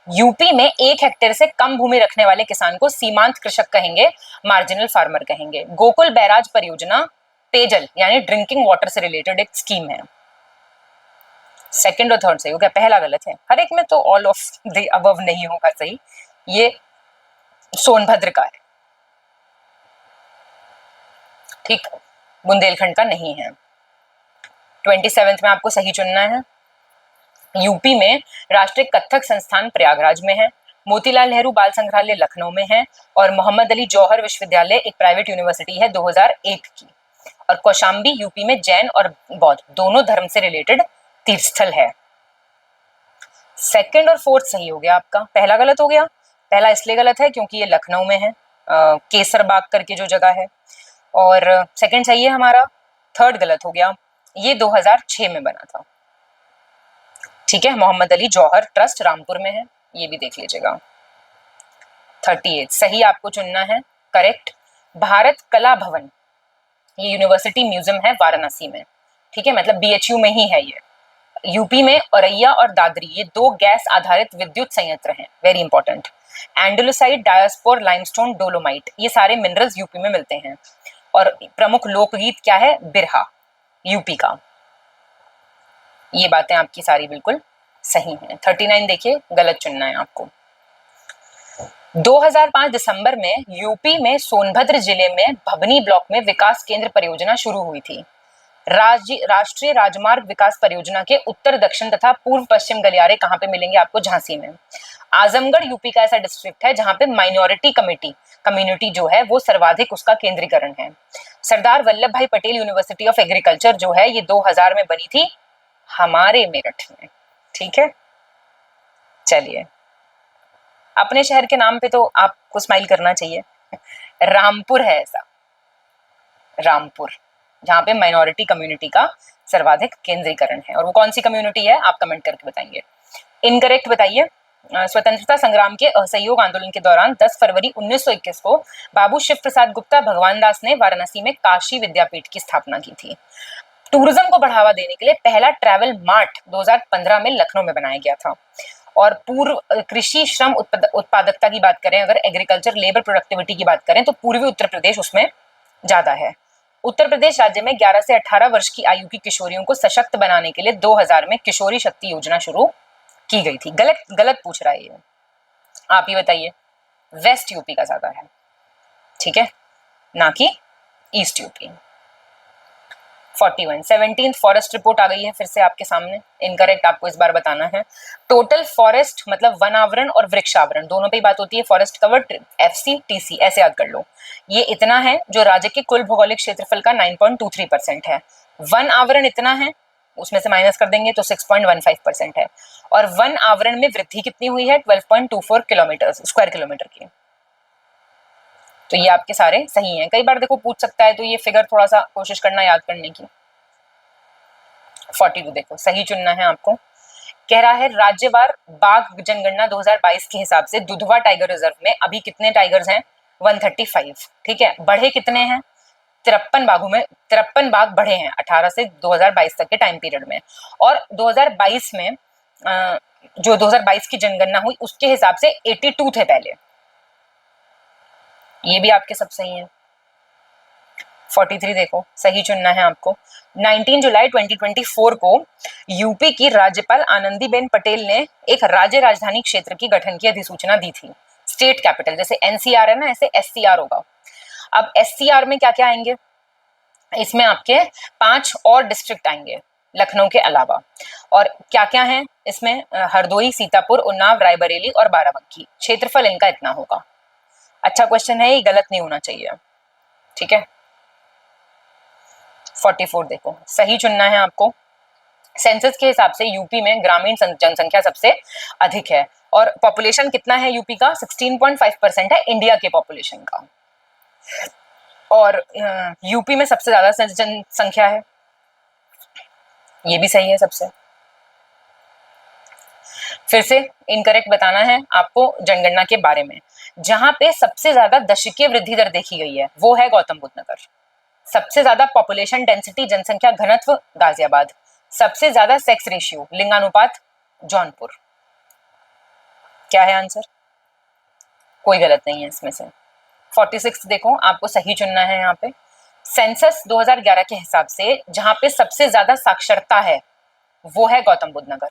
यूपी में 1 हेक्टेयर से कम भूमि रखने वाले किसान को सीमांत कृषक कहेंगे, मार्जिनल फार्मर कहेंगे। गोकुल बैराज परियोजना पेयजल यानी ड्रिंकिंग वाटर से रिलेटेड एक स्कीम है। सेकंड और थर्ड सही हो गया, पहला गलत है। हर एक में तो ऑल ऑफ द अबव नहीं होगा सही। ये सोनभद्र का है, ठीक, बुंदेलखंड का नहीं है। 27 में आपको सही चुनना है। यूपी में राष्ट्रीय कथक संस्थान प्रयागराज में है, मोतीलाल नेहरू बाल संग्रहालय लखनऊ में है, और मोहम्मद अली जौहर विश्वविद्यालय एक प्राइवेट यूनिवर्सिटी है 2001 की। और कौशाम्बी यूपी में जैन और बौद्ध दोनों धर्म से रिलेटेड तीर्थस्थल है। सेकंड और फोर्थ सही हो गया आपका, पहला गलत हो गया। पहला इसलिए गलत है क्योंकि ये लखनऊ में है, केसर बाग करके जो जगह है, और सेकंड सही है हमारा। थर्ड गलत हो गया, ये 2006 में बना था। ठीक है, मोहम्मद अली जौहर ट्रस्ट रामपुर में है, ये भी देख लीजिएगा। 38 सही आपको चुनना है, करेक्ट। भारत कला भवन ये यूनिवर्सिटी म्यूजियम है वाराणसी में, ठीक है, मतलब बीएचयू में ही है ये। यूपी में औरैया और दादरी ये 2 गैस आधारित विद्युत संयंत्र हैं, very important. Andalusite, diaspore, limestone, dolomite ये सारे मिनरल्स यूपी में मिलते हैं। और प्रमुख लोकगीत क्या है? बिरहा, यूपी का। ये बातें आपकी सारी बिल्कुल सही हैं। 39 देखिए, गलत चुनना है आपको। 2005 दिसंबर में यूपी में सोनभद्र जिले में भबनी ब्लॉक में विकास केंद्र परियोजना शुरू हुई थी। राष्ट्रीय राजमार्ग विकास परियोजना के उत्तर दक्षिण तथा पूर्व पश्चिम गलियारे कहाँ पे मिलेंगे आपको? झांसी में। आजमगढ़ यूपी का ऐसा डिस्ट्रिक्ट है जहां पे माइनॉरिटी कम्युनिटी जो है वो सर्वाधिक उसका केंद्रीकरण है। सरदार वल्लभ भाई पटेल यूनिवर्सिटी ऑफ एग्रीकल्चर जो है ये 2000 में बनी थी हमारे मेरठ में, ठीक है। चलिए, अपने शहर के नाम पे तो आपको स्माइल करना चाहिए। रामपुर है ऐसा, रामपुर। जहाँ पे माइनॉरिटी कम्युनिटी का सर्वाधिक केंद्रीकरण है। और वो कौन सी कम्युनिटी है आप कमेंट करके बताएंगे। इनकरेक्ट बताइए। स्वतंत्रता संग्राम के असहयोग आंदोलन के दौरान 10 फरवरी 1921 को बाबू शिव प्रसाद गुप्ता भगवान दास ने वाराणसी में काशी विद्यापीठ की स्थापना की थी। टूरिज्म को बढ़ावा देने के लिए पहला ट्रैवल मार्ट 2015 में लखनऊ में बनाया गया था। और पूर्व कृषि श्रम उत्पादकता की बात करें, अगर एग्रीकल्चर लेबर प्रोडक्टिविटी की बात करें तो पूर्वी उत्तर प्रदेश उसमें ज्यादा है। उत्तर प्रदेश राज्य में 11 से 18 वर्ष की आयु की किशोरियों को सशक्त बनाने के लिए 2000 में किशोरी शक्ति योजना शुरू की गई थी। गलत गलत पूछ रहा है ये, आप ही बताइए। वेस्ट यूपी का ज्यादा है, ठीक है, ना कि east UP. 41 17th forest report आ गई है फिर से आपके सामने। इनकरेक्ट आपको इस बार बताना है। टोटल फॉरेस्ट मतलब वन आवरण और वृक्षावरण दोनों पे ही बात होती है। फॉरेस्ट कवर एफसी टीसी ऐसे याद कर लो। ये इतना है जो राज्य के कुल भौगोलिक क्षेत्रफल का 9.23% है। वन आवरण इतना है, उसमें से माइनस कर देंगे तो 6.15% है। और वन आवरण में वृद्धि कितनी हुई है 12.24 किलोमीटर स्क्वायर किलोमीटर की। तो ये आपके सारे सही हैं। कई बार देखो पूछ सकता है तो ये फिगर थोड़ा सा कोशिश करना याद करने की। 42 देखो सही चुनना है आपको। कह रहा है राज्यवार बाघ जनगणना 2022 के हिसाब से दुधवा टाइगर रिजर्व में अभी कितने टाइगर्स हैं 135, ठीक है। बढ़े कितने हैं 53 बाघों में 53 बाघ बढ़े हैं 18 से 2022 तक के टाइम पीरियड में। और 2022 में जो 2022 की जनगणना हुई उसके हिसाब से 82 थे पहले। ये भी आपके सब सही है। 43 देखो सही चुनना है आपको। 19 जुलाई 2024 को यूपी की राज्यपाल आनंदीबेन पटेल ने एक राज्य राजधानी क्षेत्र की गठन की अधिसूचना दी थी। स्टेट कैपिटल जैसे एनसीआर है ना, ऐसे एससीआर होगा। अब एससीआर में क्या क्या आएंगे, इसमें आपके 5 और डिस्ट्रिक्ट आएंगे लखनऊ के अलावा। और क्या क्या है इसमें, हरदोई, सीतापुर, उन्नाव, रायबरेली और बाराबंकी। क्षेत्रफल इनका इतना होगा। अच्छा क्वेश्चन है, ये गलत नहीं होना चाहिए, ठीक है। 44 देखो सही चुनना है आपको। सेंसस के हिसाब से यूपी में ग्रामीण जनसंख्या सबसे अधिक है। और पॉपुलेशन कितना है यूपी का 16.5% है इंडिया के पॉपुलेशन का। और यूपी में सबसे ज्यादा जनसंख्या है, ये भी सही है सबसे। फिर से इनकरेक्ट बताना है आपको जनगणना के बारे में। जहां पे सबसे ज्यादा दशकीय वृद्धि दर देखी गई है वो है गौतम बुद्ध नगर। सबसे ज्यादा पॉपुलेशन डेंसिटी जनसंख्या घनत्व गाजियाबाद। सबसे ज्यादा सेक्स रेशियो लिंगानुपात जौनपुर। क्या है आंसर, कोई गलत नहीं है इसमें से। 46 देखो आपको सही चुनना है यहाँ पे। सेंसस 2011 के हिसाब से जहां पे सबसे ज्यादा साक्षरता है वो है गौतम बुद्ध नगर।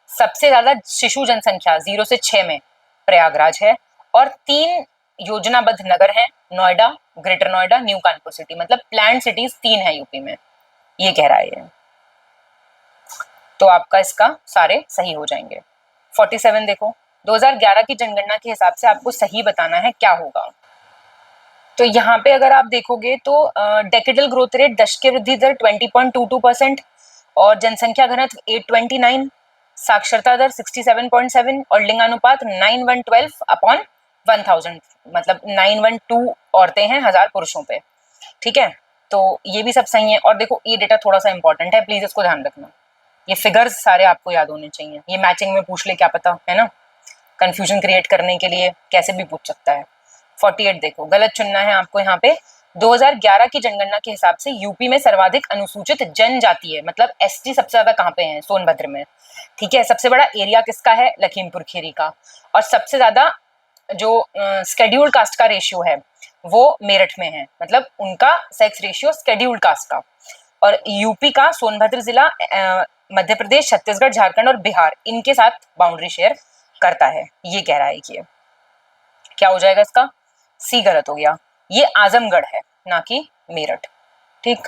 सबसे ज्यादा शिशु जनसंख्या 0 से 6 में प्रयागराज है। और 3 योजनाबद्ध नगर हैं, Noida, greater Noida, new Kanpur city. मतलब प्लान सिटीज 3 है यूपी में, ये कह रहा है ये। तो आपका इसका सारे सही हो जाएंगे। 47 देखो 2011 की जनगणना के हिसाब से आपको सही बताना है क्या होगा। तो यहाँ पे अगर आप देखोगे तो डेकेडल ग्रोथ रेट दशकीय वृद्धि दर 20.22% और जनसंख्या घनत्व 829, साक्षरता दर 67.7 और लिंगानुपात 9112/1000, मतलब 912 औरतें हैं 1000 पुरुषों पे, ठीक है। तो ये भी सब सही है। और देखो ये डेटा थोड़ा सा इंपॉर्टेंट है, प्लीज इसको ध्यान रखना। ये फिगर्स सारे आपको याद होने चाहिए, ये मैचिंग में पूछ ले क्या पता, है ना, कंफ्यूजन क्रिएट करने के लिए कैसे भी पूछ सकता है। 48 देखो गलत चुनना है आपको यहाँ पे। 2011 की जनगणना के हिसाब से यूपी में सर्वाधिक अनुसूचित जनजाति है, मतलब एसटी सबसे ज्यादा कहाँ पे है, सोनभद्र में, ठीक है। सबसे बड़ा एरिया किसका है, लखीमपुर खीरी का। और सबसे ज्यादा जो स्केड्यूल्ड कास्ट का रेशियो है वो मेरठ में है, मतलब उनका सेक्स रेशियो स्केड्यूल्ड कास्ट का। और यूपी का सोनभद्र जिला मध्य प्रदेश, छत्तीसगढ़, झारखंड और बिहार इनके साथ बाउंड्री शेयर करता है, ये कह रहा है कि क्या हो जाएगा इसका, सी गलत हो गया। ये आजमगढ़ है ना कि मेरठ, ठीक।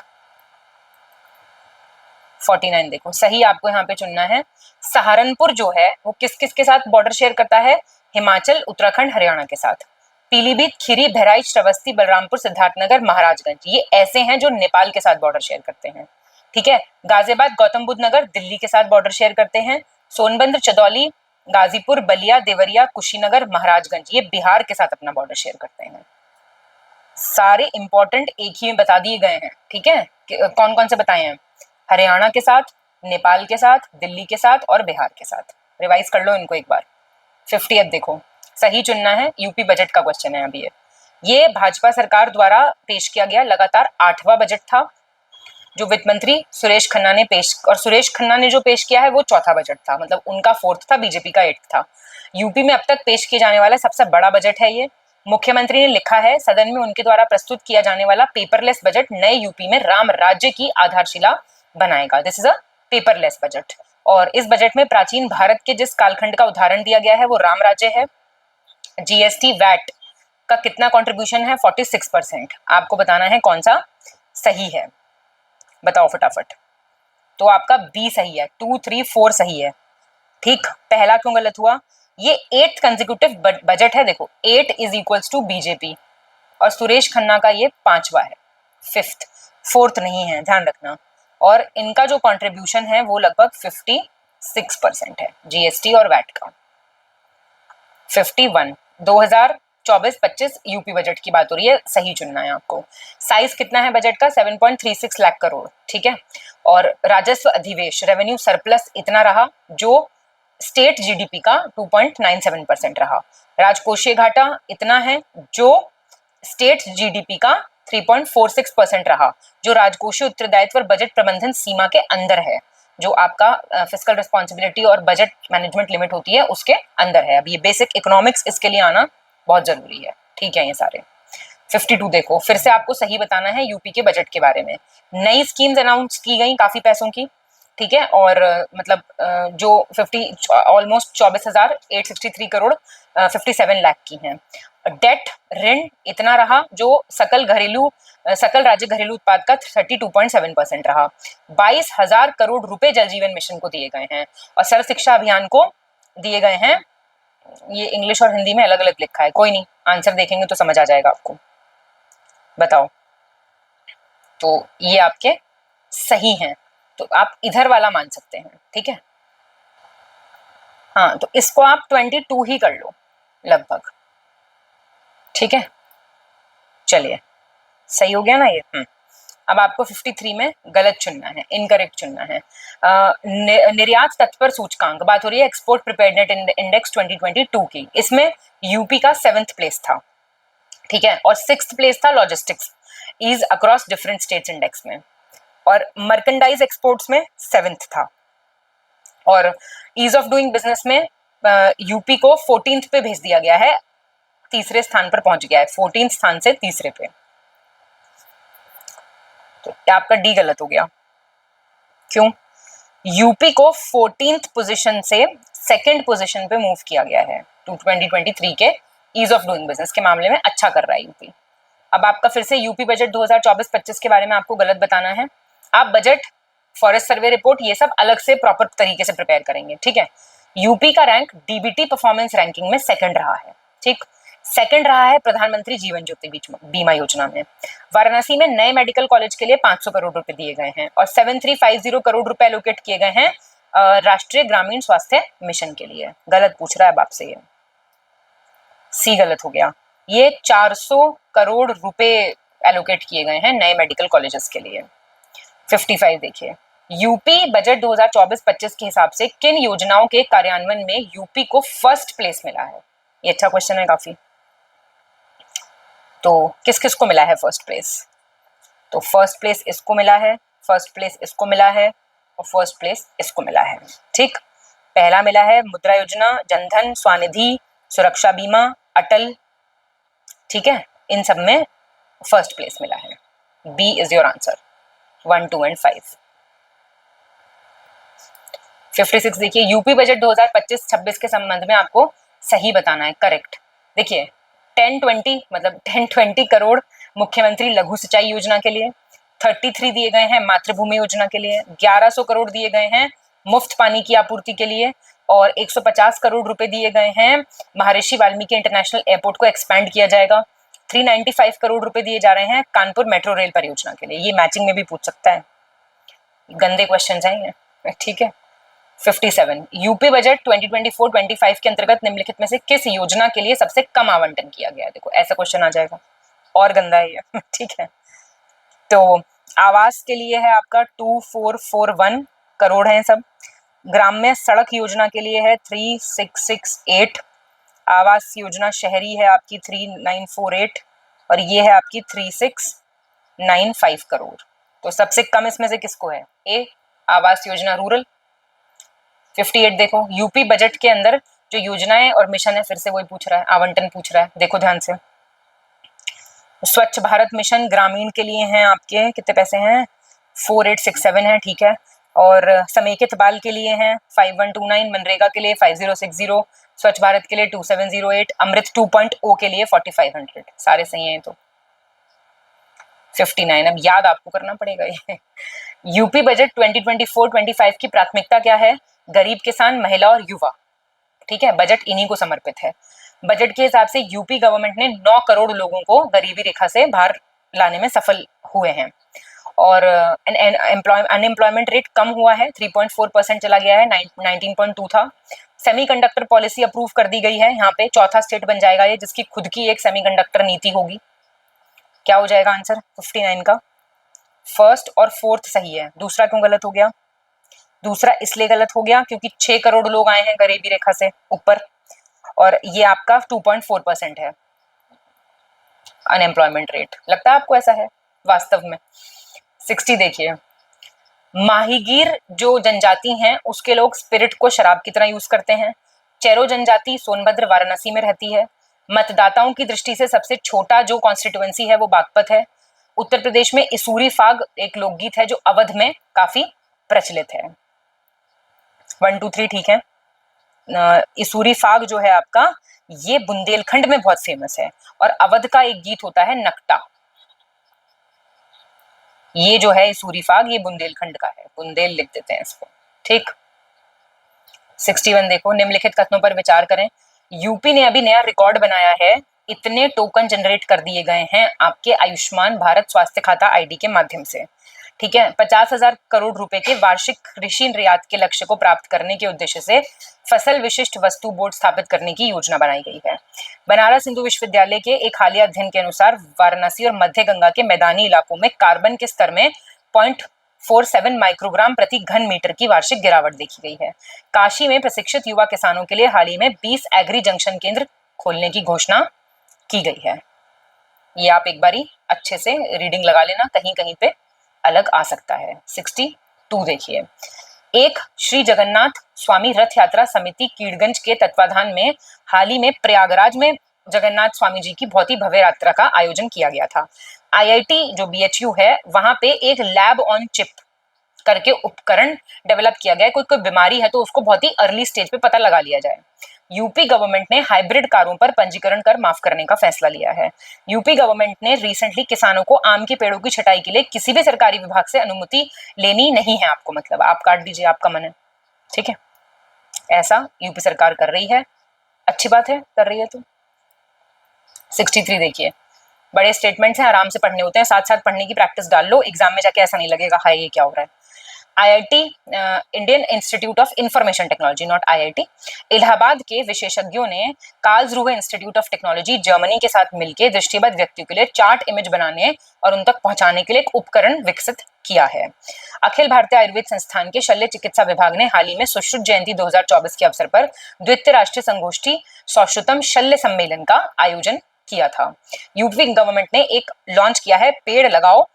49 देखो सही आपको यहाँ पे चुनना है। सहारनपुर जो है वो किस किस के साथ बॉर्डर शेयर करता है, हिमाचल, उत्तराखंड, हरियाणा के साथ। पीलीभीत, खीरी, बहराइच, श्रावस्ती, बलरामपुर, सिद्धार्थनगर, महाराजगंज ये ऐसे हैं जो नेपाल के साथ बॉर्डर शेयर करते हैं, ठीक है। गाजियाबाद, गौतम बुद्ध नगर दिल्ली के साथ बॉर्डर शेयर करते हैं। सोनभद्र, चंदौली, गाजीपुर, बलिया, देवरिया, कुशीनगर, महाराजगंज ये बिहार के साथ अपना बॉर्डर शेयर करते हैं। सारे इंपॉर्टेंट एक ही में बता दिए गए हैं, ठीक है। कौन कौन से बताए हैं? हरियाणा के साथ, नेपाल के साथ, दिल्ली के साथ और बिहार के साथ। रिवाइज कर लो इनको एक बार। 50th देखो, सही चुनना है। यूपी बजट का क्वेश्चन है अभी ये भाजपा सरकार द्वारा पेश किया गया लगातार 8वां बजट था जो वित्त मंत्री सुरेश खन्ना ने सुरेश खन्ना ने जो पेश किया है वो चौथा बजट था, मतलब उनका 4th था, बीजेपी का 8th था। यूपी में अब तक पेश किए जाने वाला सबसे बड़ा बजट है ये। मुख्यमंत्री ने लिखा है सदन में उनके द्वारा प्रस्तुत किया जाने वाला पेपरलेस बजट नए यूपी में राम राज्य की आधारशिला बनाएगा। This is a paperless budget. और इस बजट में प्राचीन भारत के जिस कालखंड का उदाहरण दिया गया है वो राम राज्य है। जीएसटी वैट का कितना कंट्रीब्यूशन है? 46%। आपको बताना है कौन सा सही है, बताओ फटाफट। तो आपका बी सही है, 2, 3, 4 सही है। ठीक, पहला क्यों गलत हुआ? ये 8th कंसेक्यूटिव बजट है। देखो 8 इज इक्वल्स टू बीजेपी और सुरेश खन्ना का ये 5वां है, 5th, 4th नहीं है, ध्यान रखना। और इनका जो कंट्रीब्यूशन है वो लगभग 56% है जीएसटी और वैट का। 51, 2024-25 यूपी बजट की बात हो रही है, सही चुनना है आपको। साइज कितना है बजट का? 7.36 लाख करोड़, ठीक है। और राजस्व अधिवेश रेवेन्यू सरप्लस इतना रहा जो स्टेट जीडीपी का 2.97% रहा। राजकोषीय घाटा इतना है जो स्टेट जीडीपी का 3.46% रहा, जो राजकोषीय उत्तरदायित्व और बजट प्रबंधन सीमा के अंदर है, जो आपका फिस्कल रिस्पॉन्सिबिलिटी और बजट मैनेजमेंट लिमिट होती है उसके अंदर है। अब ये बेसिक इकोनॉमिक्स इसके लिए आना बहुत जरूरी है, ठीक है। ये सारे 52 देखो, फिर से आपको सही बताना है यूपी के बजट के बारे में। नई स्कीम्स अनाउंस की गई काफी पैसों की, ठीक है। और मतलब जो 50 ऑलमोस्ट 24,863 करोड़ 57 लाख की हैं। डेट ऋण इतना रहा जो सकल राज्य घरेलू उत्पाद का 32.7% रहा। 22,000 करोड़ रुपए जल जीवन मिशन को दिए गए हैं और सर्व शिक्षा अभियान को दिए गए हैं। ये इंग्लिश और हिंदी में अलग अलग लिखा है, कोई नहीं, आंसर देखेंगे तो समझ आ जाएगा आपको। बताओ, तो ये आपके सही हैं, तो आप इधर वाला मान सकते हैं, ठीक है। हाँ, तो इसको आप 22 ही कर लो लगभग, ठीक है। चलिए, सही हो गया ना ये। अब आपको 53 में गलत चुनना है, इनकरेक्ट चुनना है। निर्यात तत्पर सूचकांक, बात हो रही है एक्सपोर्ट प्रिपेयर्डनेस इंडेक्स 2022 की। इसमें यूपी का 7th प्लेस था, ठीक है, और 6th प्लेस था logistics is across different states index में, और मर्केंडाइज एक्सपोर्ट्स में 7th था। और ईज ऑफ डूइंग बिजनेस में यूपी को 14th पे भेज दिया गया है, तीसरे स्थान पर पहुंच गया है, 14th स्थान से तीसरे पे। तो आपका डी गलत हो गया। क्यों? यूपी को 14th पोजीशन से 2nd पोजीशन पे मूव किया गया है 2023 के ईज ऑफ डूइंग बिजनेस के मामले में अच्छा कर रहा है यूपी। अब आपका फिर से यूपी बजट 2024-25 के बारे में आपको गलत बताना है। आप बजट, फॉरेस्ट सर्वे रिपोर्ट ये सब अलग से प्रॉपर तरीके से प्रिपेयर करेंगे, ठीक है। यूपी का रैंक डीबीटी परफॉर्मेंस रैंकिंग में 2nd रहा है, ठीक। 2nd रहा है प्रधानमंत्री जीवन ज्योति बीमा योजना में। वाराणसी में नए मेडिकल कॉलेज के लिए 500 करोड़ रुपए दिए गए हैं और 7350 करोड़ रुपए एलोकेट किए गए हैं राष्ट्रीय ग्रामीण स्वास्थ्य मिशन के लिए। गलत पूछ रहा है अब आपसे, ये सी गलत हो गया। ये 400 करोड़ रुपए एलोकेट किए गए हैं नए मेडिकल कॉलेजेस के लिए। 55 देखिए, यूपी बजट 2024-25 के हिसाब से किन योजनाओं के कार्यान्वयन में यूपी को 1st प्लेस मिला है? ये अच्छा क्वेश्चन है काफी। तो किस किस को मिला है 1st प्लेस? तो 1st प्लेस इसको मिला है, 1st प्लेस इसको मिला है और 1st प्लेस इसको मिला है, ठीक। पहला मिला है मुद्रा योजना, जनधन, स्वानिधि, सुरक्षा बीमा, अटल, ठीक है। इन सब में 1st प्लेस मिला है। B is your answer, 1, 2 and 5। 56 देखिए, यूपी बजट 2025-26 के संबंध में आपको सही बताना है, करेक्ट। देखिए 1020 मतलब 1020 करोड़ मुख्यमंत्री लघु सिंचाई योजना के लिए, 33 दिए गए हैं मातृभूमि योजना के लिए, 1100 करोड़ दिए गए हैं मुफ्त पानी की आपूर्ति के लिए और 150 करोड़ रुपए दिए गए हैं महर्षि वाल्मीकि इंटरनेशनल एयरपोर्ट को एक्सपैंड किया जाएगा। 395 करोड़ रुपए दिए जा रहे हैं कानपुर मेट्रो रेल परियोजना के लिए। ये मैचिंग में भी पूछ सकता है, गंदे क्वेश्चन हैं, ठीक है। 57 यूपी बजट 2024-25 के अंतर्गत निम्नलिखित में से किस योजना के लिए सबसे कम आवंटन किया गया है? देखो ऐसा क्वेश्चन आ जाएगा। और गंदा है ये ठीक है। तो आवास के लिए है आपका 2441 करोड़ है सब। ग्राम्य सड़क योजना के लिए है 3668। आवास योजना शहरी है आपकी 3948 और ये है आपकी 3695 करोड़। तो सबसे कम इसमें से किसको है? ए, आवास योजना रूरल 58। देखो यूपी बजट के अंदर जो योजनाएं और मिशन है, फिर से वही पूछ रहा है, आवंटन पूछ रहा है, देखो ध्यान से। स्वच्छ भारत मिशन ग्रामीण के लिए हैं आपके कितने पैसे हैं? 4867 है, ठीक है। और समेकित बाल के लिए हैं 5129, मनरेगा के लिए 5060, स्वच्छ भारत के लिए 2708, अमृत 2.0 के लिए 4500। सारे सही हैं तो 59। अब याद आपको करना पड़ेगा ये। यूपी बजट 2024-25 की प्राथमिकता क्या है? गरीब किसान, महिला और युवा, ठीक है। बजट इन्हीं को समर्पित है। बजट के हिसाब से यूपी गवर्नमेंट ने 9 करोड़ लोगों को गरीबी रेखा से बाहर लाने में सफल हुए हैं। और अनएम्प्लॉयमेंट रेट कम हुआ है, 3.4% चला गया है, 19.2 था। सेमीकंडक्टर पॉलिसी अप्रूव कर दी गई है। यहाँ पे चौथा स्टेट बन जाएगा ये जिसकी खुद की एक सेमीकंडक्टर नीति होगी। क्या हो जाएगा आंसर 59 का? फर्स्ट और फोर्थ सही है, दूसरा क्यों गलत हो गया? दूसरा इसलिए गलत हो गया क्योंकि 6 करोड़ लोग आए हैं गरीबी रेखा से ऊपर और ये आपका 2.4% है अनएम्प्लॉयमेंट रेट। लगता है आपको ऐसा है वास्तव में? 60 देखिए, माहीगीर जो जनजाति हैं उसके लोग स्पिरिट को शराब की तरह यूज करते हैं। चेरो जनजाति सोनभद्र वाराणसी में रहती है। मतदाताओं की दृष्टि से सबसे छोटा जो कॉन्स्टिट्यूएंसी है वो बागपत है। उत्तर प्रदेश में इसूरी फाग एक लोकगीत है जो अवध में काफी प्रचलित है। 1 2 3 ठीक है। इसूरी फाग जो है आपका ये बुंदेलखंड में बहुत फेमस है और अवध का एक गीत होता है नकटा। ये जो है इसूरी फाग ये बुंदेलखंड का है, बुंदेल लिख देते हैं इसको, ठीक। 61 देखो, निम्नलिखित कथनों पर विचार करें। यूपी ने अभी नया रिकॉर्ड बनाया है, इतने टोकन जनरेट कर दिए गए हैं आपके आयुष्मान भारत स्वास्थ्य खाता आईडी के माध्यम से, ठीक है। 50,000 करोड़ रुपए के वार्षिक कृषि निर्यात के लक्ष्य को प्राप्त करने के उद्देश्य से फसल विशिष्ट वस्तु बोर्ड स्थापित करने की योजना बनाई गई है। बनारस हिंदू विश्वविद्यालय के एक हालिया अध्ययन के अनुसार वाराणसी और मध्य गंगा के मैदानी इलाकों में कार्बन के स्तर में 0.47 माइक्रोग्राम प्रति घन मीटर की वार्षिक गिरावट देखी गई है। काशी में प्रशिक्षित युवा किसानों के लिए हाल ही में 20 एग्री जंक्शन केंद्र खोलने की घोषणा की गई है। ये आप एक बारी अच्छे से रीडिंग लगा लेना, कहीं कहीं पे अलग आ सकता है। 62 देखिए, एक श्री जगन्नाथ स्वामी रथ यात्रा समिति कीड़गंज के तत्वाधान में हाल ही में प्रयागराज में जगन्नाथ स्वामी जी की बहुत ही भव्य यात्रा का आयोजन किया गया था। आईआईटी जो बीएचयू है वहां पे एक लैब ऑन चिप करके उपकरण डेवलप किया गया है। कोई बीमारी है तो उसको बहुत ही अर्ली स्टेज पे पता लगा लिया जाए। यूपी गवर्नमेंट ने हाइब्रिड कारों पर पंजीकरण कर माफ करने का फैसला लिया है। यूपी गवर्नमेंट ने रिसेंटली किसानों को आम के पेड़ों की छटाई के लिए किसी भी सरकारी विभाग से अनुमति लेनी नहीं है आपको, मतलब आप काट दीजिए, आपका मन है, ठीक है। ऐसा यूपी सरकार कर रही है, अच्छी बात है, कर रही है तो। 63 देखिए, बड़े स्टेटमेंट्स हैं, आराम से पढ़ने होते हैं, साथ साथ पढ़ने की प्रैक्टिस डाल लो, एग्जाम में जाके ऐसा नहीं लगेगा हाय ये क्या हो रहा है। IIT Indian institute of information technology, not IIT, Allahabad के विशेषज्ञों ने कार्लसरूहे इंस्टीट्यूट ऑफ टेक्नोलॉजी जर्मनी के साथ मिलकर दृष्टिबाधित व्यक्तियों के लिए चार्ट इमेज बनाने और उन तक पहुंचाने के लिए एक उपकरण विकसित किया है। अखिल भारतीय आयुर्वेद संस्थान के शल्य चिकित्सा विभाग ने हाल ही में सुश्रुत जयंती 2024 के अवसर पर द्वितीय राष्ट्रीय संगोष्ठी सौश्रुतम शल्य सम्मेलन का आयोजन किया था। यूपी गवर्नमेंट ने एक लॉन्च किया है पेड़ लगाओ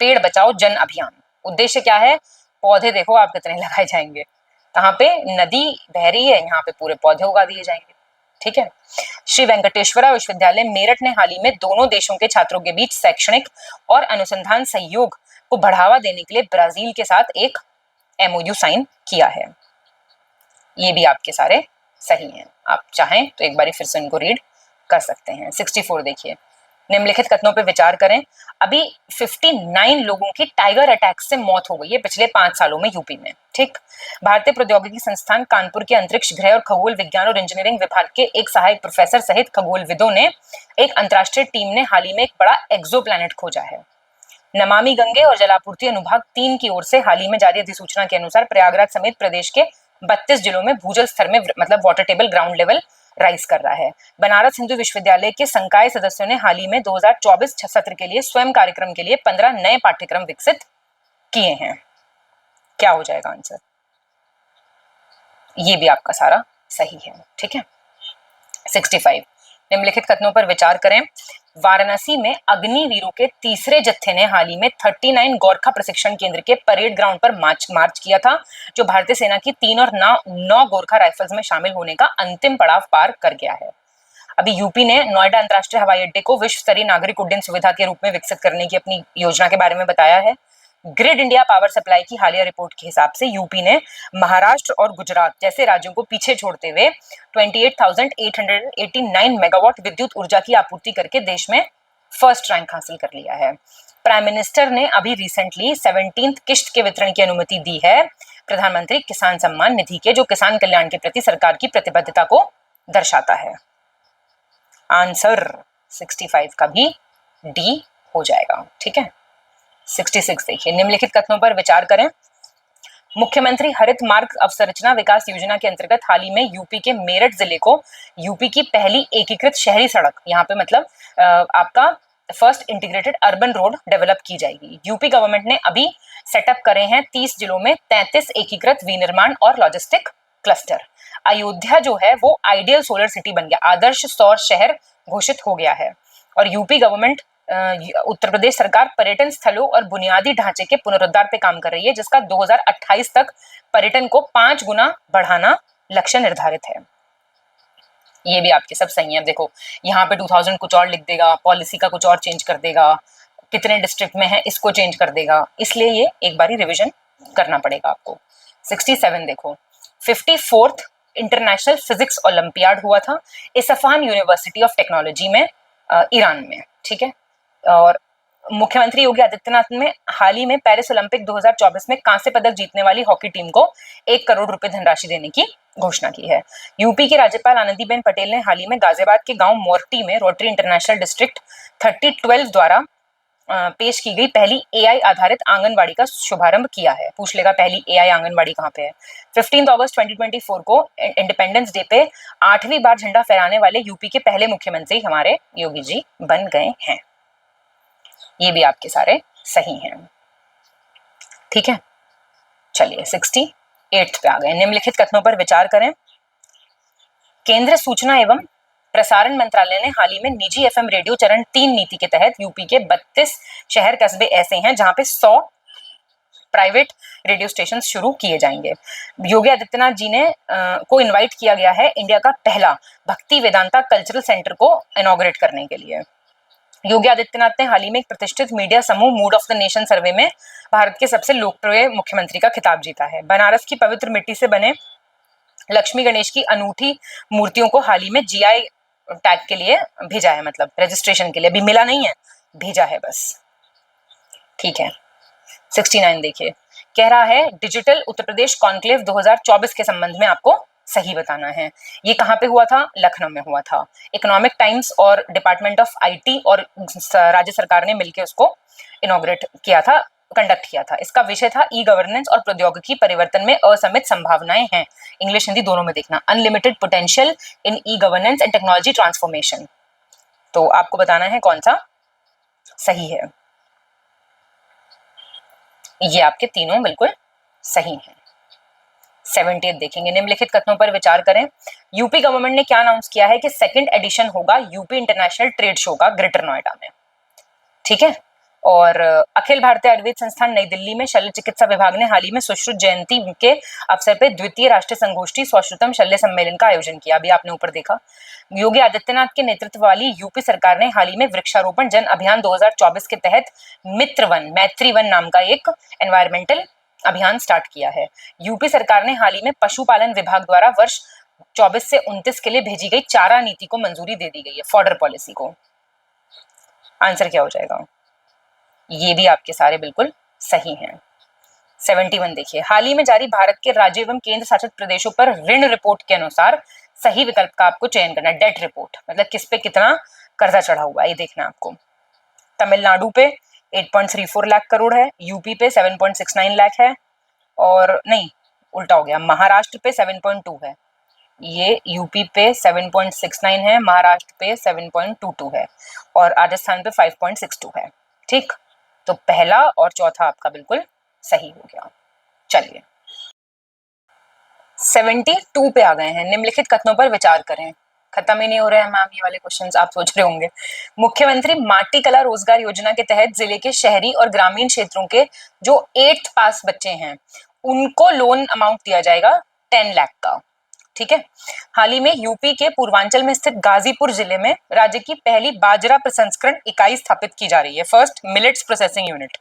पेड़ बचाओ जन अभियान। उद्देश्य क्या है? पौधे देखो आप कितने लगाए जाएंगे, कहाँ पे नदी बह रही है यहाँ पे पूरे पौधे उगा दिए जाएंगे, ठीक है। श्री वेंकटेश्वरा विश्वविद्यालय मेरठ ने हाल ही में दोनों देशों के छात्रों के बीच शैक्षणिक और अनुसंधान सहयोग को बढ़ावा देने के लिए ब्राजील के साथ एक एमओयू साइन किया है। ये भी आपके सारे सही हैं, आप चाहें तो एक बार फिर से इनको रीड कर सकते हैं। 64 देखिए, निम्नलिखित कथनों पर विचार करें। अभी 59 लोगों की टाइगर अटैक से मौत हो गई है पिछले 5 सालों में यूपी में, ठीक। भारतीय प्रौद्योगिकी संस्थान कानपुर के अंतरिक्ष ग्रह और खगोल विज्ञान और इंजीनियरिंग विभाग के एक सहायक प्रोफेसर सहित खगोलविदों ने एक अंतर्राष्ट्रीय टीम ने हाल ही में एक बड़ा एक्सोप्लैनेट खोजा है। नमामि गंगे और जलापूर्ति अनुभाग 3 की ओर से हाल ही में जारी अधिसूचना के अनुसार प्रयागराज समेत प्रदेश के 32 जिलों में भूजल स्तर में मतलब water table ground level rise कर रहा है। बनारस हिंदू विश्वविद्यालय के संकाय सदस्यों ने हाल ही में 2024 सत्र के लिए स्वयं कार्यक्रम के लिए 15 नए पाठ्यक्रम विकसित किए हैं। क्या हो जाएगा आंसर? ये भी आपका सारा सही है। ठीक है। 65 निम्नलिखित कथनों पर विचार करें। वाराणसी में अग्निवीरों के तीसरे जत्थे ने हाल ही में 39 गोरखा प्रशिक्षण केंद्र के परेड ग्राउंड पर मार्च किया था, जो भारतीय सेना की 3 और 9 गोरखा राइफल्स में शामिल होने का अंतिम पड़ाव पार कर गया है। अभी यूपी ने नोएडा अंतर्राष्ट्रीय हवाई अड्डे को विश्व स्तरीय नागरिक उड्डयन सुविधा के रूप में विकसित करने की अपनी योजना के बारे में बताया है। ग्रिड इंडिया पावर सप्लाई की हालिया रिपोर्ट के हिसाब से यूपी ने महाराष्ट्र और गुजरात जैसे राज्यों को पीछे छोड़ते हुए 28,889 मेगावाट विद्युत ऊर्जा की आपूर्ति करके देश में फर्स्ट रैंक हासिल कर लिया है। प्राइम मिनिस्टर ने अभी रिसेंटली 17th किश्त के वितरण की अनुमति दी है प्रधानमंत्री किसान सम्मान निधि के, जो किसान कल्याण के प्रति सरकार की प्रतिबद्धता को दर्शाता है। आंसर 65 का भी डी हो जाएगा। ठीक है। 66 देखिए। निम्नलिखित कथनों पर विचार करें। मुख्यमंत्री हरित मार्ग अवसंरचना विकास योजना के अंतर्गत हाल ही में यूपी के मेरठ जिले को यूपी की पहली एकीकृत शहरी सड़क, यहाँ पे मतलब आपका first integrated urban road develop की जाएगी। यूपी गवर्नमेंट ने अभी सेटअप करे हैं 30 जिलों में 33 एकीकृत विनिर्माण और लॉजिस्टिक क्लस्टर। अयोध्या जो है वो आइडियल सोलर सिटी बन गया, आदर्श सौर शहर घोषित हो गया है। और यूपी गवर्नमेंट उत्तर प्रदेश सरकार पर्यटन स्थलों और बुनियादी ढांचे के पुनरुद्धार पे काम कर रही है, जिसका 2028 तक पर्यटन को 5 गुना बढ़ाना लक्ष्य निर्धारित है। ये भी आपके सब सही है। देखो यहाँ पे 2000 कुछ और लिख देगा, पॉलिसी का कुछ और चेंज कर देगा, कितने डिस्ट्रिक्ट में है इसको चेंज कर देगा, इसलिए ये एक बारी रिविजन करना पड़ेगा आपको। 67 देखो। 54th इंटरनेशनल फिजिक्स ओलंपियाड हुआ था इसफान यूनिवर्सिटी ऑफ टेक्नोलॉजी में, ईरान में। ठीक है। और मुख्यमंत्री योगी आदित्यनाथ ने हाल ही में पेरिस ओलंपिक 2024 में कांस्य पदक जीतने वाली हॉकी टीम को 1 करोड़ रुपए धनराशि देने की घोषणा की है। यूपी की राज्यपाल आनंदीबेन पटेल ने हाल ही में गाजियाबाद के गांव मोरटी में रोटरी इंटरनेशनल डिस्ट्रिक्ट 3012 द्वारा पेश की गई पहली एआई आधारित आंगनवाड़ी का शुभारंभ किया है। पूछ लेगा पहली एआई आंगनवाड़ी कहाँ पे है। 15 अगस्त 2024 को इंडिपेंडेंस डे पे 8वीं बार झंडा फहराने वाले यूपी के पहले मुख्यमंत्री हमारे योगी जी बन गए हैं। ये भी आपके सारे सही हैं। ठीक है। चलिए 68 पे आ गए। निम्नलिखित कथनों पर विचार करें। केंद्र सूचना एवं प्रसारण मंत्रालय ने हाल ही में निजी एफएम रेडियो चरण 3 नीति के तहत यूपी के 32 शहर कस्बे ऐसे हैं जहां पे 100 प्राइवेट रेडियो स्टेशन शुरू किए जाएंगे। योगी आदित्यनाथ जी ने को इनवाइट किया गया है इंडिया का पहला भक्ति वेदांता कल्चरल सेंटर को इनॉग्रेट करने के लिए। योगी आदित्यनाथ ने हाल ही में एक प्रतिष्ठित मीडिया समूह मूड ऑफ द नेशन सर्वे में भारत के सबसे लोकप्रिय मुख्यमंत्री का खिताब जीता है। बनारस की पवित्र मिट्टी से बने लक्ष्मी गणेश की अनूठी मूर्तियों को हाल ही में जीआई टैग के लिए भेजा है, मतलब रजिस्ट्रेशन के लिए। अभी मिला नहीं है, भेजा है बस। ठीक है। 69 देखिए। कह रहा है डिजिटल उत्तर प्रदेश कॉन्क्लेव 2024 के संबंध में आपको सही बताना है। ये कहाँ पे हुआ था? लखनऊ में हुआ था। इकोनॉमिक टाइम्स और डिपार्टमेंट ऑफ आईटी और राज्य सरकार ने मिलकर उसको इनॉग्रेट किया था, कंडक्ट किया था। इसका विषय था ई गवर्नेंस और प्रौद्योगिकी परिवर्तन में असमित संभावनाएं हैं। इंग्लिश हिंदी दोनों में देखना। Unlimited potential in e governance and technology transformation. तो आपको बताना है कौन सा सही है। ये आपके तीनों बिल्कुल सही हैं। 70 देखेंगे। निम्नलिखित कथनों पर विचार करें। यूपी गवर्नमेंट ने क्या अनाउंस किया है कि 2nd एडिशन होगा यूपी इंटरनेशनल ट्रेड शो का ग्रेटर नोएडा में। ठीक है। और अखिल भारतीय आयुर्वेद संस्थान नई दिल्ली में शल्य चिकित्सा विभाग ने हाल ही में सुश्रुत जयंती के अवसर पर द्वितीय राष्ट्रीय संगोष्ठी स्वश्रुतम शल्य सम्मेलन का आयोजन किया। अभी आपने ऊपर देखा। योगी आदित्यनाथ के नेतृत्व वाली यूपी सरकार ने हाल ही में वृक्षारोपण जन अभियान 2024 के तहत मैत्री वन नाम का एक एनवायरमेंटल अभियान स्टार्ट किया है। यूपी सरकार ने हाल ही में पशुपालन विभाग द्वारा वर्ष 24 से 29 के लिए भेजी गई चारा नीति को मंजूरी दे दी गई है, फॉडर पॉलिसी को। आंसर क्या हो जाएगा? ये भी आपके सारे बिल्कुल सही हैं। 71 देखिए। हाल ही में जारी भारत के राज्य एवं केंद्र शासित प्रदेशों पर ऋण रिपोर्ट के अनुसार सही विकल्प का आपको चयन करना है। डेट रिपोर्ट मतलब किस पे कितना कर्जा चढ़ा हुआ है, ये देखना आपको। तमिलनाडु पे 8.34 लाख करोड़ है, यूपी पे 7.69 लाख है, और नहीं उल्टा हो गया, महाराष्ट्र पे 7.2 है, ये यूपी पे 7.69 है, महाराष्ट्र पे 7.22 है और राजस्थान पे 5.62 है। ठीक, तो पहला और चौथा आपका बिल्कुल सही हो गया। चलिए 72 पे आ गए हैं। निम्नलिखित कथनों पर विचार करें। खत्म ही नहीं हो रहे हैं मैम ये वाले क्वेश्चंस, आप सोच रहे होंगे। मुख्यमंत्री माटी कला रोजगार योजना के तहत जिले के शहरी और ग्रामीण क्षेत्रों के जो 8th पास बच्चे हैं उनको लोन अमाउंट दिया जाएगा 10 लाख का। ठीक है, हाल ही में यूपी के पूर्वांचल में स्थित गाजीपुर जिले में राज्य की पहली बाजरा प्रसंस्करण इकाई स्थापित की जा रही है, फर्स्ट मिलेट्स प्रोसेसिंग यूनिट।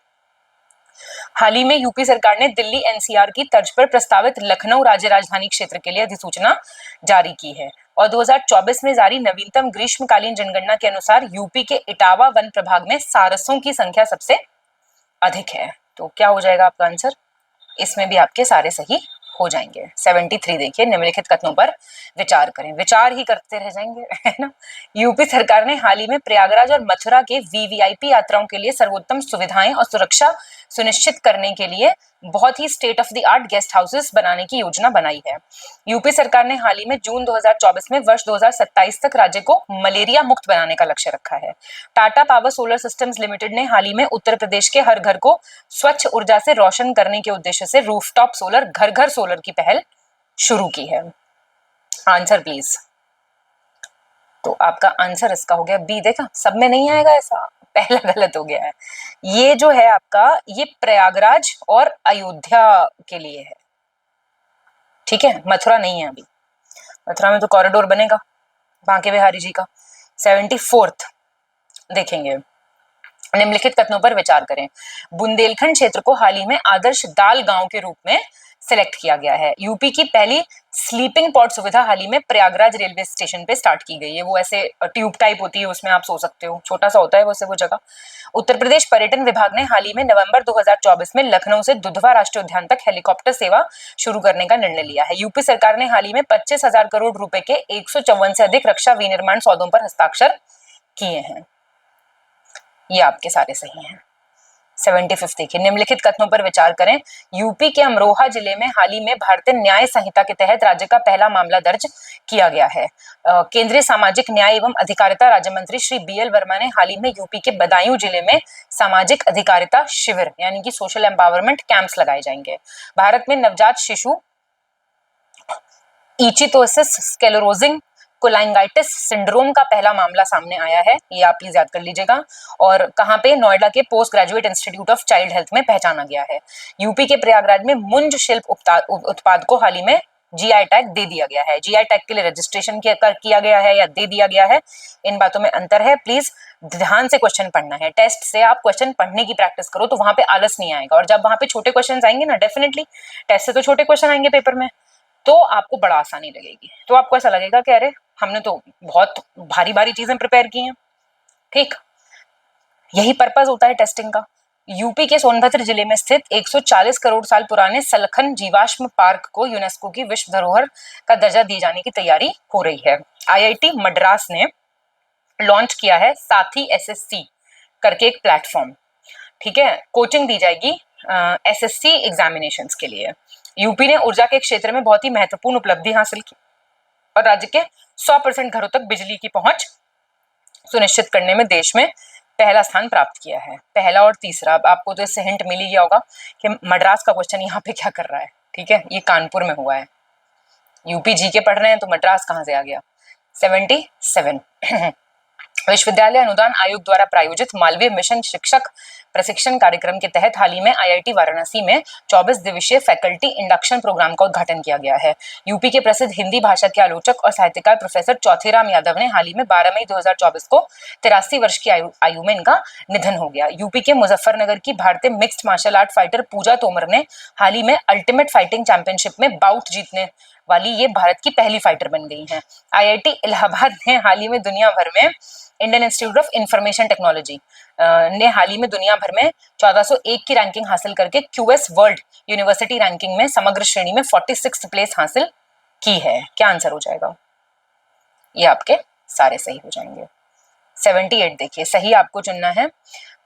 हाल ही में यूपी सरकार ने दिल्ली एनसीआर की तर्ज पर प्रस्तावित लखनऊ राज्य राजधानी क्षेत्र के लिए अधिसूचना जारी की है और 2024 में जारी नवीनतम ग्रीष्मकालीन जनगणना के अनुसार यूपी के इटावा वन प्रभाग में सारसों की संख्या सबसे अधिक है। तो क्या हो जाएगा आपका आंसर? इसमें भी आपके सारे सही हो जाएंगे। 73 देखिए, निम्नलिखित कथनों पर विचार करें। विचार ही करते रह जाएंगे, है ना। यूपी सरकार ने हाल ही में प्रयागराज और मथुरा के वीवीआईपी यात्राओं के लिए सर्वोत्तम सुविधाएं और सुरक्षा सुनिश्चित करने के लिए बहुत ही state of the art guest houses बनाने की योजना बनाई है। यूपी सरकार ने हाल ही में जून 2024 में वर्ष 2027 तक राज्य को मलेरिया मुक्त बनाने का लक्ष्य रखा है। Tata power solar systems limited ने हाल ही में उत्तर प्रदेश के हर घर को स्वच्छ ऊर्जा से रोशन करने के उद्देश्य से रूफटॉप सोलर, घर घर सोलर की पहल शुरू की है। Answer please. तो आपका आंसर इसका हो गया बी। देखा, सब में नहीं आएगा ऐसा, पहला गलत हो गया है। ये जो है आपका, ये प्रयागराज और अयोध्या के लिए है। ठीक है, मथुरा नहीं है अभी। मथुरा में तो कॉरिडोर बनेगा बांके बिहारी जी का। 74th देखेंगे, निम्नलिखित कथनों पर विचार करें। बुंदेलखंड क्षेत्र को हाल ही में आदर्श दाल गांव के रूप में सिलेक्ट किया गया है। यूपी की पहली स्लीपिंग पॉड सुविधा हाल ही में प्रयागराज रेलवे स्टेशन पे स्टार्ट की गई है। वो ऐसे ट्यूब टाइप होती है, उसमें आप सो सकते हो, छोटा सा होता है वैसे वो जगह। उत्तर प्रदेश पर्यटन विभाग ने हाल ही में नवंबर 2024 में लखनऊ से दुधवा राष्ट्रीय उद्यान तक हेलीकॉप्टर सेवा शुरू करने का निर्णय लिया है। यूपी सरकार ने हाल ही में 25,000 करोड़ रुपए के 154 से अधिक रक्षा विनिर्माण सौदों पर हस्ताक्षर किए हैं। ये आपके सारे सही हैं। 75 देखिए, निम्नलिखित कथनों पर विचार करें। यूपी के अमरोहा जिले में हाल ही में भारतीय न्याय संहिता के तहत राज्य का पहला मामला दर्ज किया गया है। केंद्रीय सामाजिक न्याय एवं अधिकारिता राज्य मंत्री श्री BL वर्मा ने हाल ही में यूपी के बदायूं जिले में सामाजिक अधिकारिता शिविर यानी कि सोशल एम्पावरमेंट कैंप्स लगाए जाएंगे। भारत में नवजात शिशु इचिथोसिस स्क्लेरोसिंग कोलाइंगाइटिस सिंड्रोम का पहला मामला सामने आया है। ये आप प्लीज याद कर लीजिएगा। और कहाँ पे? नोएडा के post graduate institute of child health में पहचाना गया है। यूपी के प्रयागराज में मुंज शिल्प उत्पाद को हाल ही में जीआई टैग दे दिया गया है। जीआई टैग के लिए रजिस्ट्रेशन किया गया है या दे दिया गया है, इन बातों में अंतर है। प्लीज ध्यान से क्वेश्चन पढ़ना है। टेस्ट से आप क्वेश्चन पढ़ने की प्रैक्टिस करो तो वहां पे आलस नहीं आएगा। और जब वहां पे छोटे क्वेश्चन आएंगे ना, डेफिनेटली टेस्ट से तो छोटे क्वेश्चन आएंगे पेपर में, तो आपको बड़ा आसानी लगेगी। तो आपको ऐसा लगेगा कि अरे हमने तो बहुत भारी भारी चीजें प्रिपेयर की हैं। ठीक, यही पर्पस होता है टेस्टिंग का। यूपी के सोनभद्र जिले में स्थित 140 करोड़ साल पुराने सलखन जीवाश्म पार्क को यूनेस्को की विश्व धरोहर का दर्जा दिए जाने की तैयारी हो रही है। आईआईटी मद्रास ने लॉन्च किया है साथी SSC करके एक प्लेटफॉर्म। ठीक है, कोचिंग दी जाएगी SSC एग्जामिनेशंस के लिए। यूपी ने ऊर्जा के क्षेत्र में बहुत ही महत्वपूर्ण उपलब्धि हासिल की और राज्य के 100% घरों तक बिजली की पहुंच सुनिश्चित करने में देश में पहला स्थान प्राप्त किया है। पहला और तीसरा। अब आपको तो इससे हिंट मिल ही गया होगा कि मद्रास का क्वेश्चन यहाँ पे क्या कर रहा है। ठीक है, ये कानपुर में हुआ है। यूपी जीके पढ़ रहे हैं तो मद्रास कहाँ से आ गया। 77 विश्वविद्यालय अनुदान आयोग द्वारा प्रायोजित मालवीय मिशन शिक्षक प्रशिक्षण कार्यक्रम के तहत हाल ही में आईआईटी वाराणसी में 24 दिवसीय फैकल्टी इंडक्शन प्रोग्राम का उद्घाटन किया गया है। यूपी के प्रसिद्ध हिंदी भाषा के आलोचक और साहित्यकार प्रोफेसर चौथीराम यादव ने हाल ही में 12 मई 2024 को 83 वर्ष की आयु में इनका निधन हो गया। यूपी के मुजफ्फरनगर की भारतीय मिक्स्ड मार्शल आर्ट फाइटर पूजा तोमर ने हाल ही में अल्टीमेट फाइटिंग चैंपियनशिप में बाउट जीतने वाली ये भारत की पहली फाइटर बन गई हैं। आईआईटी इलाहाबाद ने हाल ही में दुनिया भर में Indian institute of information technology ने हाल ही में दुनिया भर में 1401 की रैंकिंग हासिल करके क्यूएस वर्ल्ड यूनिवर्सिटी रैंकिंग में समग्र श्रेणी में 46th प्लेस हासिल की है। क्या आंसर हो जाएगा? ये आपके सारे सही हो जाएंगे। 78 देखिए, सही आपको चुनना है।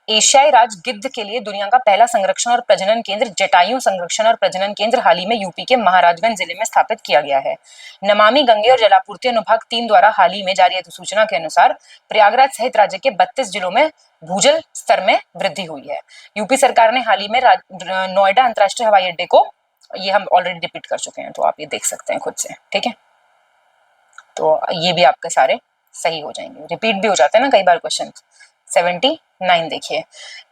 एशियाई राज गिद्ध के लिए दुनिया का पहला संरक्षण और प्रजनन केंद्र जटायु संरक्षण और प्रजनन केंद्र हाल ही में यूपी के महाराजगंज जिले में स्थापित किया गया है। नमामि गंगे और जलापूर्ति अनुभाग 3 द्वारा हाल ही में जारी अधिसूचना के अनुसार प्रयागराज सहित राज्य के 32 जिलों में भूजल स्तर में वृद्धि हुई है। यूपी सरकार ने हाल ही में नोएडा अंतर्राष्ट्रीय हवाई अड्डे को, ये हम ऑलरेडी रिपीट कर चुके हैं तो आप ये देख सकते हैं खुद से, ठीक है। तो ये भी आपके सारे सही हो जाएंगे, रिपीट भी हो जाते हैं ना कई बार क्वेश्चन। 79 देखिए,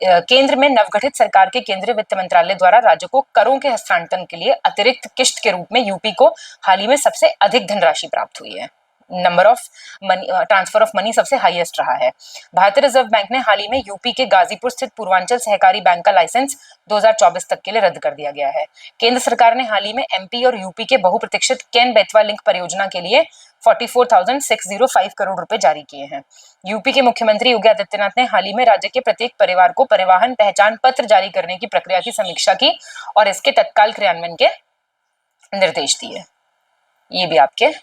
केंद्र में नवगठित सरकार के केंद्रीय वित्त मंत्रालय द्वारा राज्य को करों के हस्तांतरण के लिए अतिरिक्त किश्त के रूप में यूपी को हाल ही में सबसे अधिक धनराशि प्राप्त हुई है। Number of money, transfer of money सबसे हाईएस्ट रहा है। भारतीय रिजर्व बैंक ने हाल ही में यूपी के गाजीपुर स्थित पूर्वांचल सहकारी बैंक का लाइसेंस 2024 तक के लिए रद्द कर दिया गया है। केंद्र सरकार ने हाल ही में एमपी और यूपी के बहुप्रतीक्षित केन बेतवा लिंक परियोजना के लिए 44,605 करोड़ रुपए जारी किए हैं। यूपी के मुख्यमंत्री योगी आदित्यनाथ ने हाल ही में राज्य के प्रत्येक परिवार को परिवहन पहचान पत्र जारी करने की प्रक्रिया की समीक्षा की और इसके तत्काल क्रियान्वयन के निर्देश दिए। ये भी आपके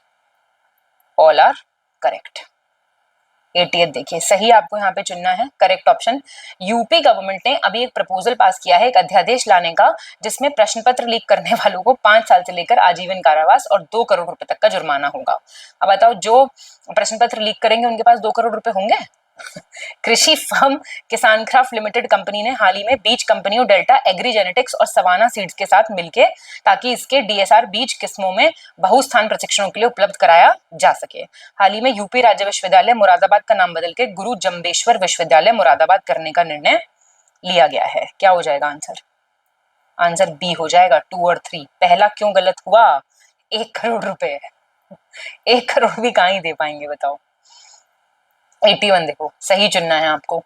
ऑल आर करेक्ट। 80th देखिए, सही आपको यहाँ पे चुनना है करेक्ट ऑप्शन। यूपी गवर्नमेंट ने अभी एक प्रपोजल पास किया है एक अध्यादेश लाने का, जिसमें प्रश्न पत्र लीक करने वालों को 5 साल से लेकर आजीवन कारावास और 2 करोड़ रुपए तक का जुर्माना होगा। अब बताओ, जो प्रश्न पत्र लीक करेंगे उनके पास 2 करोड़ रुपए होंगे? कृषि फर्म किसान क्राफ्ट लिमिटेड कंपनी ने हाल ही में बीज कंपनियों डेल्टा एग्री जेनेटिक्स और सवाना सीड्स के साथ मिलकर ताकि इसके डीएसआर बीज किस्मों में बहुस्थान प्रशिक्षणों के लिए उपलब्ध कराया जा सके। हाल ही में यूपी राज्य विश्वविद्यालय मुरादाबाद का नाम बदल के गुरु जम्बेश्वर विश्वविद्यालय मुरादाबाद करने का निर्णय लिया गया है। क्या हो जाएगा आंसर? आंसर बी हो जाएगा, 2 और 3। पहला क्यों गलत हुआ? 1 करोड़ रुपए, 1 करोड़ भी कहाँ ही दे पाएंगे बताओ। 81 देखो, सही चुनना है आपको।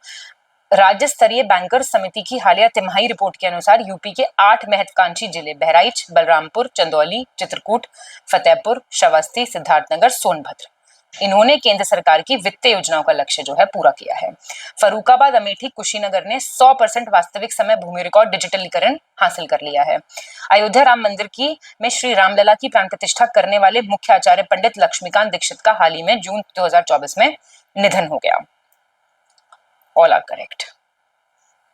राज्य स्तरीय बैंकर्स समिति की हालिया तिमाही रिपोर्ट के अनुसार यूपी के 8 महत्वाकांक्षी जिले बहराइच, बलरामपुर, चंदौली, चित्रकूट, फतेहपुर, श्रावस्ती, सिद्धार्थनगर, सोनभद्र, इन्होंने केंद्र सरकार की वित्तीय योजनाओं का लक्ष्य जो है पूरा किया है। फर्रुखाबाद, अमेठी, कुशीनगर ने 100% वास्तविक समय भूमि रिकॉर्ड डिजिटलीकरण हासिल कर लिया है। अयोध्या राम मंदिर की में श्री रामलला की प्राण प्रतिष्ठा करने वाले मुख्य आचार्य पंडित लक्ष्मीकांत दीक्षित का हाल ही में जून 2024 में निधन हो गया। All are correct.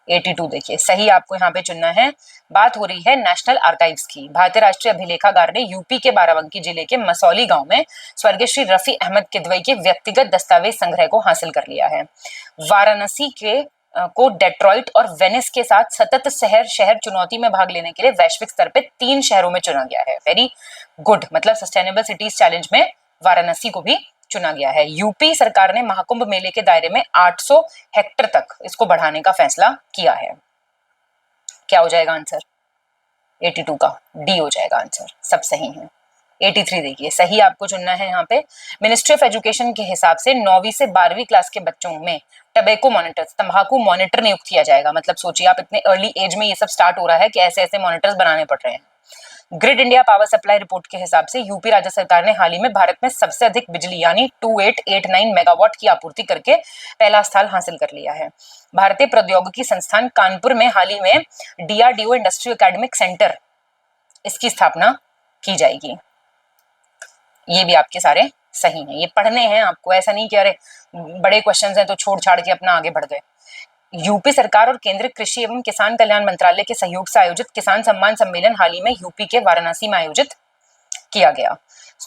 82 देखिए, सही आपको यहाँ पे चुनना है। बात हो रही है नेशनल आर्काइव्स की। भारतीय राष्ट्रीय अभिलेखागार ने यूपी के बाराबंकी जिले के मसौली गांव में स्वर्गीय श्री रफी अहमद किदवई के व्यक्तिगत दस्तावेज संग्रह को हासिल कर लिया है। वाराणसी के को डेट्रॉइट और वेनिस के साथ सतत शहर चुनौती में भाग लेने के लिए वैश्विक स्तर पे 3 शहरों में चुना गया है। वेरी गुड, मतलब सस्टेनेबल सिटीज चैलेंज में वाराणसी को भी चुना गया है। यूपी सरकार ने महाकुंभ मेले के दायरे में 800 हेक्टेयर तक इसको बढ़ाने का फैसला किया है। क्या हो जाएगा आंसर? 82 का डी हो जाएगा आंसर, सब सही है। 83 देखिए, सही आपको चुनना है यहाँ पे। मिनिस्ट्री ऑफ एजुकेशन के हिसाब से 9वीं से 12वीं क्लास के बच्चों में टबैको मॉनिटर, तंबाकू मॉनिटर नियुक्त किया जाएगा। मतलब सोचिए आप, इतने अर्ली एज में ये सब स्टार्ट हो रहा है कि ऐसे ऐसे मॉनिटर्स बनाने पड़ रहे हैं। Grid India power supply report के हिसाब से यूपी राज्य सरकार ने हाल ही में भारत में सबसे अधिक बिजली यानी 2889 मेगावाट की आपूर्ति करके पहला स्थान हासिल कर लिया है। भारतीय प्रौद्योगिकी संस्थान कानपुर में हाल ही में डीआरडीओ इंडस्ट्रियल एकेडमिक सेंटर, इसकी स्थापना की जाएगी। ये भी आपके सारे सही हैं, ये पढ़ने हैं आपको, ऐसा नहीं कि अरे बड़े क्वेश्चंस हैं तो छोड़ छाड़ के अपना आगे बढ़ गए। यूपी सरकार और केंद्रीय कृषि एवं किसान कल्याण मंत्रालय के सहयोग से आयोजित किसान सम्मान सम्मेलन हाल ही में यूपी के वाराणसी में आयोजित किया गया।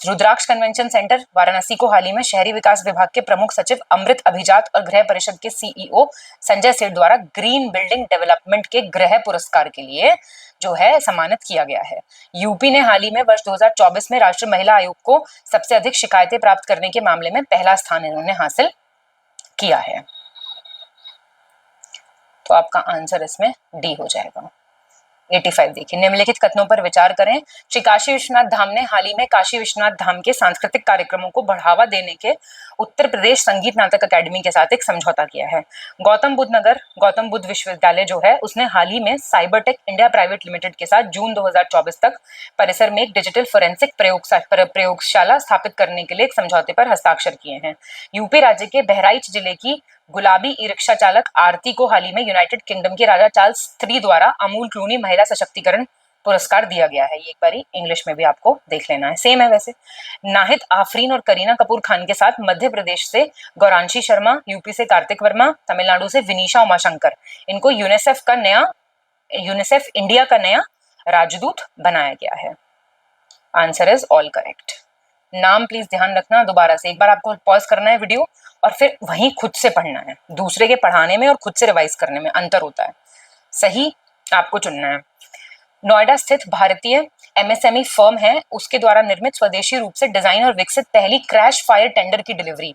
रुद्राक्ष कन्वेंशन सेंटर वाराणसी को हाल ही में शहरी विकास विभाग के प्रमुख सचिव अमृत अभिजात और गृह परिषद के सीईओ संजय सेठ द्वारा ग्रीन बिल्डिंग डेवलपमेंट के गृह पुरस्कार के लिए जो है सम्मानित किया गया है। यूपी ने हाल ही में वर्ष 2024 में राष्ट्रीय महिला आयोग को सबसे अधिक शिकायतें प्राप्त करने के मामले में पहला स्थान इन्होंने हासिल किया है। तो आपका आंसर इसमें डी हो जाएगा। 85 देखिए, निम्नलिखित कथनों पर विचार करें। श्री काशी विश्वनाथ धाम ने हाल ही में काशी विश्वनाथ धाम के सांस्कृतिक कार्यक्रमों को बढ़ावा देने के उत्तर प्रदेश संगीत नाटक अकादमी के साथ एक समझौता किया है। गौतम बुद्ध विश्वविद्यालय जो है उसने हाल ही में साइबरटेक इंडिया प्राइवेट लिमिटेड के साथ जून 2024 तक परिसर में एक डिजिटल फोरेंसिक प्रयोगशाला स्थापित करने के लिए एक समझौते पर हस्ताक्षर किए हैं। यूपी राज्य के बहराइच जिले की गुलाबी ई रिक्शा चालक आरती को हाल ही में यूनाइटेड किंगडम के राजा चार्ल्स III द्वारा अमूल क्लूनी महिला सशक्तिकरण पुरस्कार दिया गया है। ये एक बारी इंग्लिश में भी आपको देख लेना है, सेम है वैसे। नाहिद आफरीन और करीना कपूर खान के साथ मध्य प्रदेश से गौरांशी शर्मा, यूपी से कार्तिक वर्मा, तमिलनाडु से विनीशा उमाशंकर, इनको यूनिसेफ इंडिया का नया राजदूत बनाया गया है। Answer is all correct. नाम प्लीज ध्यान रखना, दोबारा से एक बार आपको पॉज करना है वीडियो और फिर वहीं खुद से पढ़ना है। दूसरे के पढ़ाने में और खुद से रिवाइज करने में अंतर होता है, सही आपको चुनना है। नोएडा स्थित भारतीय एमएसएमई फर्म है, उसके द्वारा निर्मित स्वदेशी रूप से डिजाइन और विकसित पहली क्रैश फायर टेंडर की डिलीवरी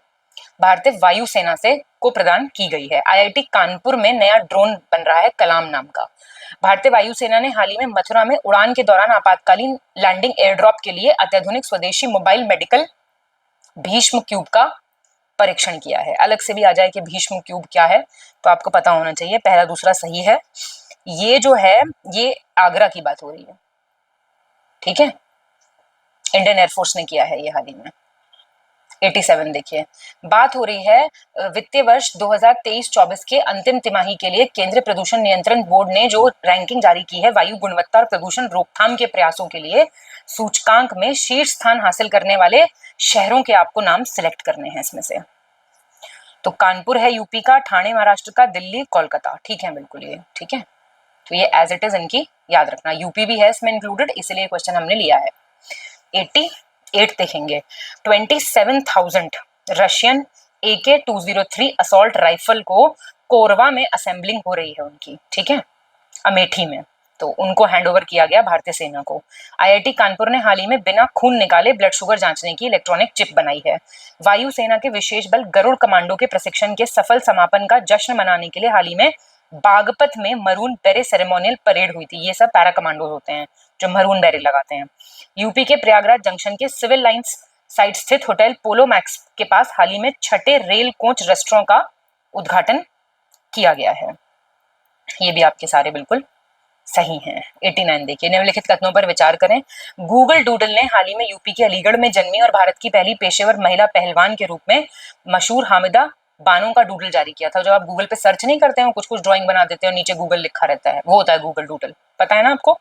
भारतीय वायुसेना से को प्रदान की गई है। आईआईटी कानपुर में नया ड्रोन बन रहा है कलाम नाम का। भारतीय वायुसेना ने हाल ही में मथुरा में उड़ान के दौरान आपातकालीन लैंडिंग एयरड्रॉप के लिए अत्याधुनिक स्वदेशी मोबाइल मेडिकल भीष्म क्यूब का परीक्षण किया है। अलग से भी आ जाए कि भीष्म क्यूब क्या है तो आपको पता होना चाहिए। पहला दूसरा सही है। ये जो है ये आगरा की बात हो रही है, ठीक है। इंडियन एयरफोर्स ने किया है ये हाल ही में। 87 देखिए, बात हो रही है वित्तीय वर्ष 2023-24 के अंतिम तिमाही के लिए केंद्रीय प्रदूषण नियंत्रण बोर्ड ने जो रैंकिंग जारी की है वायु गुणवत्ता और प्रदूषण रोकथाम के प्रयासों के लिए सूचकांक में शीर्ष स्थान हासिल करने वाले शहरों के आपको नाम सिलेक्ट करने हैं इसमें से। तो कानपुर है यूपी का, ठाणे महाराष्ट्र का, दिल्ली, कोलकाता, ठीक है बिल्कुल ये ठीक है। तो ये एज इट इज इनकी याद रखना। यूपी भी है इसमें इंक्लूडेड, इसलिए क्वेश्चन हमने लिया है। 88 देखेंगे, 27,000 रशियन AK-203 असॉल्ट राइफल को कोरवा में असेंबलिंग हो रही है उनकी, ठीक है, अमेठी में। तो उनको हैंडओवर किया गया भारतीय सेना को। आईआईटी कानपुर ने हाल ही में बिना खून निकाले ब्लड शुगर जांचने की इलेक्ट्रॉनिक चिप बनाई है। वायुसेना के विशेष बल गरुड़ कमांडो के प्रशिक्षण के सफल समापन का जश्न मनाने के लिए हाल ही में बागपत में मरून बेरे सेरेमोनियल परेड हुई थी। ये सब पैरा कमांडो होते हैं जो मरून बेरे लगाते हैं। यूपी के प्रयागराज जंक्शन के सिविल लाइंस साइड स्थित होटल पोलो मैक्स के पास हाल ही में 6ठे रेल कोच रेस्टोरेंट का उद्घाटन किया गया है। ये भी आपके सारे बिल्कुल सही हैं। 89 देखिए, निम्नलिखित कथनों पर विचार करें। गूगल डूडल ने हाल ही में यूपी के अलीगढ़ में जन्मी और भारत की पहली पेशेवर महिला पहलवान के रूप में मशहूर हामिदा बानो का डूडल जारी किया था। जब आप गूगल पे सर्च नहीं करते हो, कुछ कुछ ड्राइंग बना देते हो, नीचे गूगल लिखा रहता है, वो होता है गूगल डूडल, पता है ना आपको।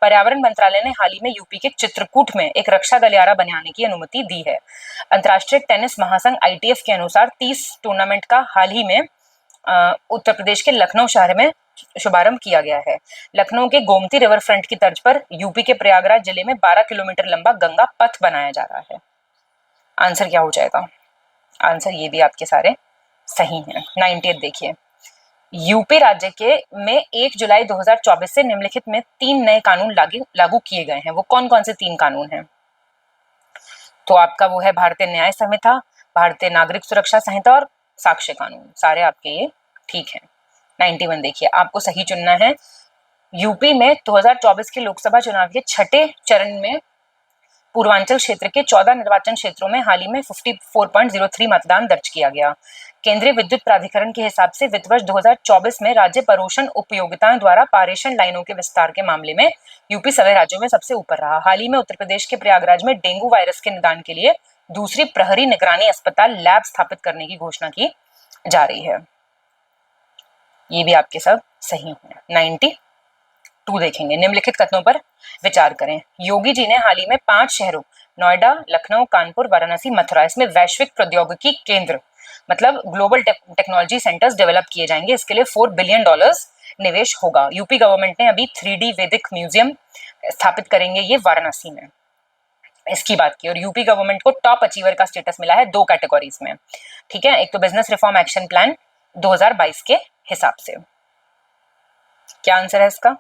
पर्यावरण मंत्रालय ने हाल ही में यूपी के चित्रकूट में एक रक्षा गलियारा बनाने की अनुमति दी है। अंतर्राष्ट्रीय टेनिस महासंघ ITF के अनुसार 30 टूर्नामेंट का हाल ही में उत्तर प्रदेश के लखनऊ शहर में शुभारंभ किया गया है। लखनऊ के गोमती रिवर फ्रंट की तर्ज पर यूपी के प्रयागराज जिले में 12 किलोमीटर लंबा गंगा पथ बनाया जा रहा है। आंसर क्या हो जाएगा? आंसर ये भी आपके सारे सही हैं। 98 देखिए, यूपी राज्य के में 1 जुलाई 2024 से निम्नलिखित में 3 नए कानून लागू किए गए हैं। वो कौन कौन से 3 कानून हैं? तो आपका वो है भारतीय न्याय संहिता, भारतीय नागरिक सुरक्षा संहिता और साक्ष्य कानून। सारे आपके ये ठीक है। 91 देखिए, आपको सही चुनना है। यूपी में 2024 के लोकसभा चुनाव के 6ठे चरण में पूर्वांचल क्षेत्र के 14 निर्वाचन क्षेत्रों में हाल ही में 54.03 मतदान दर्ज किया गया। केंद्रीय विद्युत प्राधिकरण के हिसाब से वित्त वर्ष 2024 में राज्य परोषण उपयोगिताओं द्वारा पारेषण लाइनों के विस्तार के मामले में यूपी सभी राज्यों में सबसे ऊपर रहा। हाल ही में उत्तर प्रदेश के प्रयागराज में डेंगू वायरस के निदान के लिए दूसरी प्रहरी निगरानी अस्पताल लैब स्थापित करने की घोषणा की जा रही है। ये भी आपके सब सही हैं। 92 देखेंगे, निम्नलिखित कथनों पर विचार करें। योगी जी ने हाल ही में 5 शहरों नोएडा, लखनऊ, कानपुर, वाराणसी, मथुरा इसमें वैश्विक प्रौद्योगिकी केंद्र मतलब ग्लोबल टेक्नोलॉजी सेंटर्स डेवलप किए जाएंगे। इसके लिए $4 बिलियन निवेश होगा। यूपी गवर्नमेंट ने अभी 3D वैदिक म्यूजियम स्थापित करेंगे ये वाराणसी में, इसकी बात की। और यूपी गवर्नमेंट को टॉप अचीवर का स्टेटस मिला है 2 कैटेगरीज में, ठीक है। एक तो बिजनेस रिफॉर्म एक्शन प्लान 2022 के हिसाब से। क्या आंसर है इसका?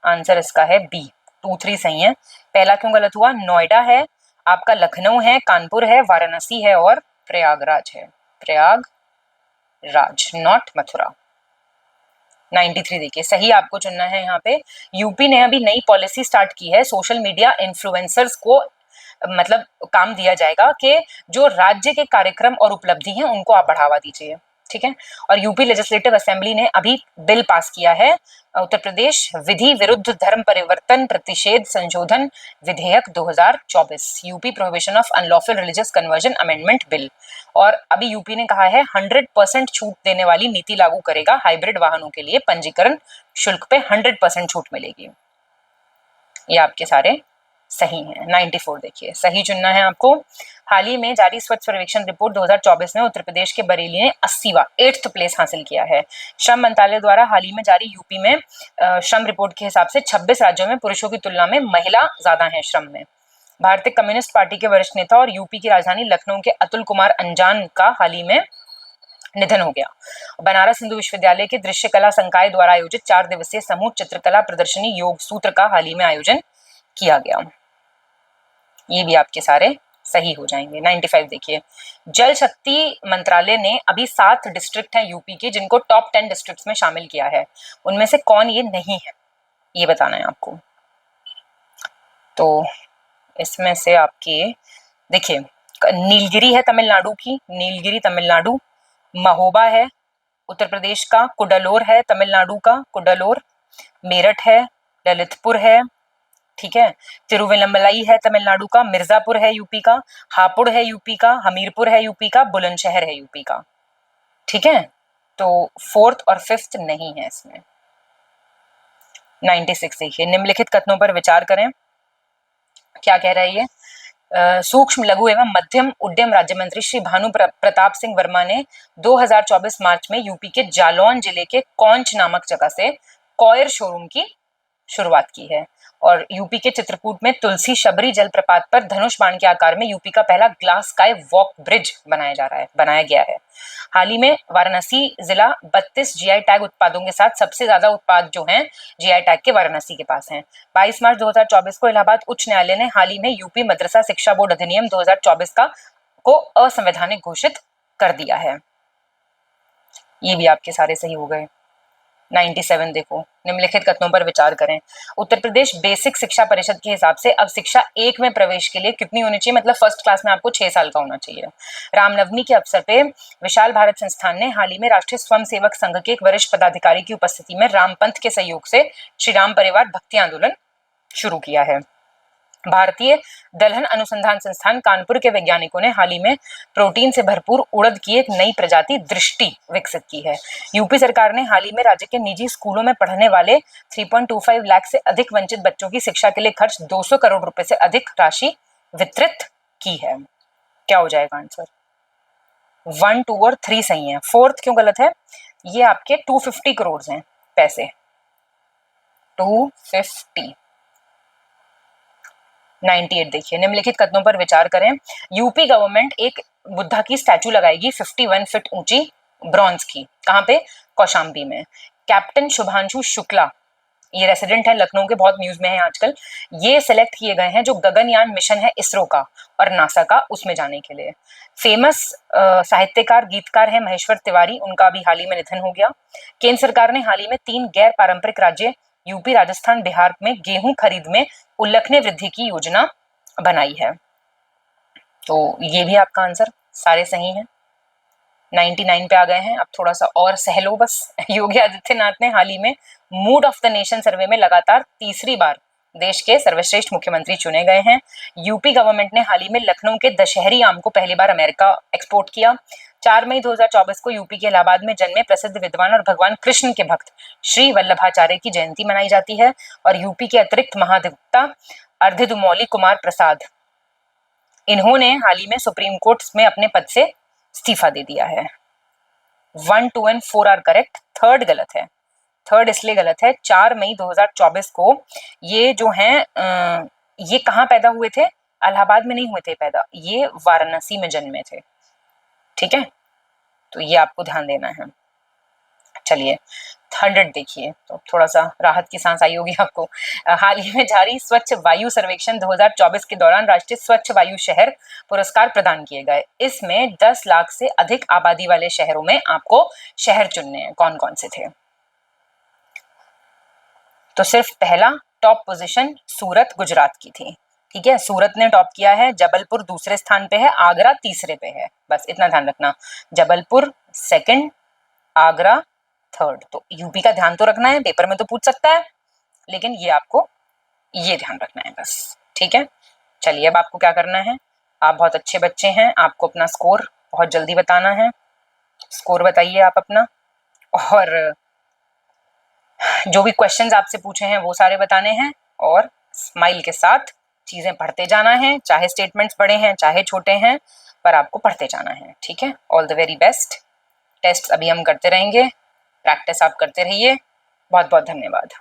आंसर इसका है बी, 2, 3 सही है। पहला क्यों गलत हुआ? नोएडा है आपका, लखनऊ है, कानपुर है, वाराणसी है और प्रयागराज है। प्रयागराज, नॉट मथुरा। 93 देखिए, सही आपको चुनना है यहाँ पे। यूपी ने अभी नई पॉलिसी स्टार्ट की है, सोशल मीडिया इन्फ्लुएंसर्स को मतलब काम दिया जाएगा कि जो राज्य के कार्यक्रम और उपलब्धि हैं उनको आप बढ़ावा दीजिए, ठीक है। और यूपी लेजिस्लेटिव असेंबली ने अभी बिल पास किया है, उत्तर प्रदेश विधि विरुद्ध धर्म परिवर्तन प्रतिषेध संशोधन विधेयक 2024, UP prohibition of unlawful religious conversion amendment bill. और अभी यूपी ने कहा है 100% छूट देने वाली नीति लागू करेगा। हाइब्रिड वाहनों के लिए पंजीकरण शुल्क पे 100% छूट मिलेगी। ये आपके सारे सही हैं। 94 देखिए, सही चुनना है आपको। हाल ही में जारी स्वच्छ सर्वेक्षण रिपोर्ट 2024 में उत्तर प्रदेश के बरेली ने 80वां 8th प्लेस हासिल किया है। श्रम मंत्रालय द्वारा हाल ही में जारी यूपी में श्रम रिपोर्ट के हिसाब से 26 राज्यों में पुरुषों की तुलना में महिला ज्यादा है श्रम में। भारतीय कम्युनिस्ट पार्टी के वरिष्ठ नेता और यूपी की राजधानी लखनऊ के अतुल कुमार अंजान का हाल ही में निधन हो गया। बनारस हिंदू विश्वविद्यालय के दृश्य कला संकाय द्वारा आयोजित 4 दिवसीय समूह चित्रकला प्रदर्शनी योग सूत्र का हाल ही में आयोजन किया गया। ये भी आपके सारे सही हो जाएंगे। 95 देखिए, जल शक्ति मंत्रालय ने अभी 7 डिस्ट्रिक्ट हैं यूपी के जिनको टॉप 10 डिस्ट्रिक्ट्स में शामिल किया है। उनमें से कौन ये नहीं है, ये बताना है आपको। तो इसमें से आपके देखिए, नीलगिरी है तमिलनाडु की, नीलगिरी तमिलनाडु। महोबा है उत्तर प्रदेश का। कुडालोर है तमिलनाडु का, कुडालोर। मेरठ है, ललितपुर है, ठीक है। तिरुवल्लमलाई है तमिलनाडु का। मिर्जापुर है यूपी का। हापुड़ है यूपी का। हमीरपुर है यूपी का। बुलंदशहर है यूपी का, ठीक है। तो 4th और 5th नहीं है इसमें। 96 देखिए, निम्नलिखित कथनों पर विचार करें। क्या कह रहा है ये? सूक्ष्म लघु एवं मध्यम उद्यम राज्य मंत्री श्री भानु प्रताप सिंह वर्मा ने 2024 मार्च में यूपी के जालौन जिले के कौंच नामक जगह से कॉयर शोरूम की शुरुआत की है। और यूपी के चित्रकूट में तुलसी शबरी जलप्रपात पर धनुष बाण के आकार में यूपी का पहला ग्लास स्काई वॉक ब्रिज बनाया गया है। हाल ही में वाराणसी जिला 32 जीआई टैग उत्पादों के साथ सबसे ज्यादा उत्पाद जो हैं जीआई टैग के वाराणसी के पास हैं। 22 मार्च 2024 को इलाहाबाद उच्च न्यायालय ने हाल ही में यूपी मदरसा शिक्षा बोर्ड अधिनियम 2024 को असंवैधानिक घोषित कर दिया है। ये भी आपके सारे सही हो गए। 97 देखो, निम्नलिखित कथनों पर विचार करें। उत्तर प्रदेश बेसिक शिक्षा परिषद के हिसाब से अब शिक्षा 1 में प्रवेश के लिए कितनी होनी चाहिए, मतलब फर्स्ट क्लास में आपको 6 साल का होना चाहिए। रामनवमी के अवसर पे विशाल भारत संस्थान ने हाल ही में राष्ट्रीय स्वयंसेवक संघ के एक वरिष्ठ पदाधिकारी की उपस्थिति में रामपंथ के सहयोग से श्री राम परिवार भक्ति आंदोलन शुरू किया है। भारतीय दलहन अनुसंधान संस्थान कानपुर के वैज्ञानिकों ने हाल ही में प्रोटीन से भरपूर उड़द की एक नई प्रजाति दृष्टि विकसित की है। यूपी सरकार ने हाल ही में राज्य के निजी स्कूलों में पढ़ने वाले 3.25 लाख से अधिक वंचित बच्चों की शिक्षा के लिए खर्च 200 करोड़ रुपए से अधिक राशि वितरित की है। क्या हो जाएगा आंसर? 1, 2 और 3 सही है। 4th क्यों गलत है? ये आपके 250 करोड़ हैं पैसे, 250। 98 देखिए, निम्नलिखित कथनों पर विचार करें। यूपी गवर्नमेंट एक बुद्धा की स्टैचू लगाएगी 51 फीट ऊंची ब्रॉन्ज की। कहाँ पे? कौशाम्बी में। कैप्टन शुभांशु शुक्ला, ये रेसिडेंट है लखनऊ के, बहुत न्यूज में है आजकल। ये सिलेक्ट किए गए हैं जो गगनयान मिशन है इसरो का और नासा का, उसमें जाने के लिए। फेमस साहित्यकार गीतकार है महेश्वर तिवारी, उनका अभी हाल ही में निधन हो गया। केंद्र सरकार ने हाल ही में 3 गैर पारंपरिक राज्य यूपी, राजस्थान, बिहार में गेहूं खरीद में उल्लेखनीय वृद्धि की योजना बनाई है। तो ये भी आपका आंसर सारे सही हैं। 99 पे आ गए हैं, अब थोड़ा सा और सहलो बस। योगी आदित्यनाथ ने हाल ही में मूड ऑफ द नेशन सर्वे में लगातार तीसरी बार देश के सर्वश्रेष्ठ मुख्यमंत्री चुने गए हैं। यूपी गवर्नमेंट ने हाल ही में लखनऊ के दशहरी आम को पहली बार अमेरिका एक्सपोर्ट किया। 4 मई 2024 को यूपी के इलाहाबाद में जन्मे प्रसिद्ध विद्वान और भगवान कृष्ण के भक्त श्री वल्लभाचार्य की जयंती मनाई जाती है। और यूपी के अतिरिक्त महाधिवक्ता अर्धदुमौली कुमार प्रसाद, इन्होंने हाल ही में सुप्रीम कोर्ट में अपने पद से इस्तीफा दे दिया है। 1, 2 और 4 आर करेक्ट। 3rd गलत है। 3rd इसलिए गलत है, 4 मई 2024 को ये जो हैं ये कहाँ पैदा हुए थे? इलाहाबाद में नहीं हुए थे पैदा, ये वाराणसी में जन्मे थे, ठीक है। तो ये आपको ध्यान देना है। चलिए 100 देखिए, तो थोड़ा सा राहत की सांस आई होगी आपको। हाल ही में जारी स्वच्छ वायु सर्वेक्षण 2024 के दौरान राष्ट्रीय स्वच्छ वायु शहर पुरस्कार प्रदान किए गए। इसमें 10 लाख से अधिक आबादी वाले शहरों में आपको शहर चुनने हैं। कौन कौन से थे? तो सिर्फ पहला टॉप पोजीशन सूरत गुजरात की थी, ठीक है। सूरत ने टॉप किया है। जबलपुर दूसरे स्थान पे है। आगरा तीसरे पे है। बस इतना ध्यान रखना, जबलपुर 2nd, आगरा 3rd। तो यूपी का ध्यान तो रखना है, पेपर में तो पूछ सकता है, लेकिन ये आपको ये ध्यान रखना है बस, ठीक है। चलिए अब आपको क्या करना है, आप बहुत अच्छे बच्चे हैं, आपको अपना स्कोर बहुत जल्दी बताना है। स्कोर बताइए आप अपना, और जो भी क्वेश्चंस आपसे पूछे हैं वो सारे बताने हैं, और स्माइल के साथ चीजें पढ़ते जाना है, चाहे स्टेटमेंट्स बड़े हैं चाहे छोटे हैं, पर आपको पढ़ते जाना है, ठीक है। All the very best. Test अभी हम करते रहेंगे, प्रैक्टिस आप करते रहिए। बहुत बहुत धन्यवाद।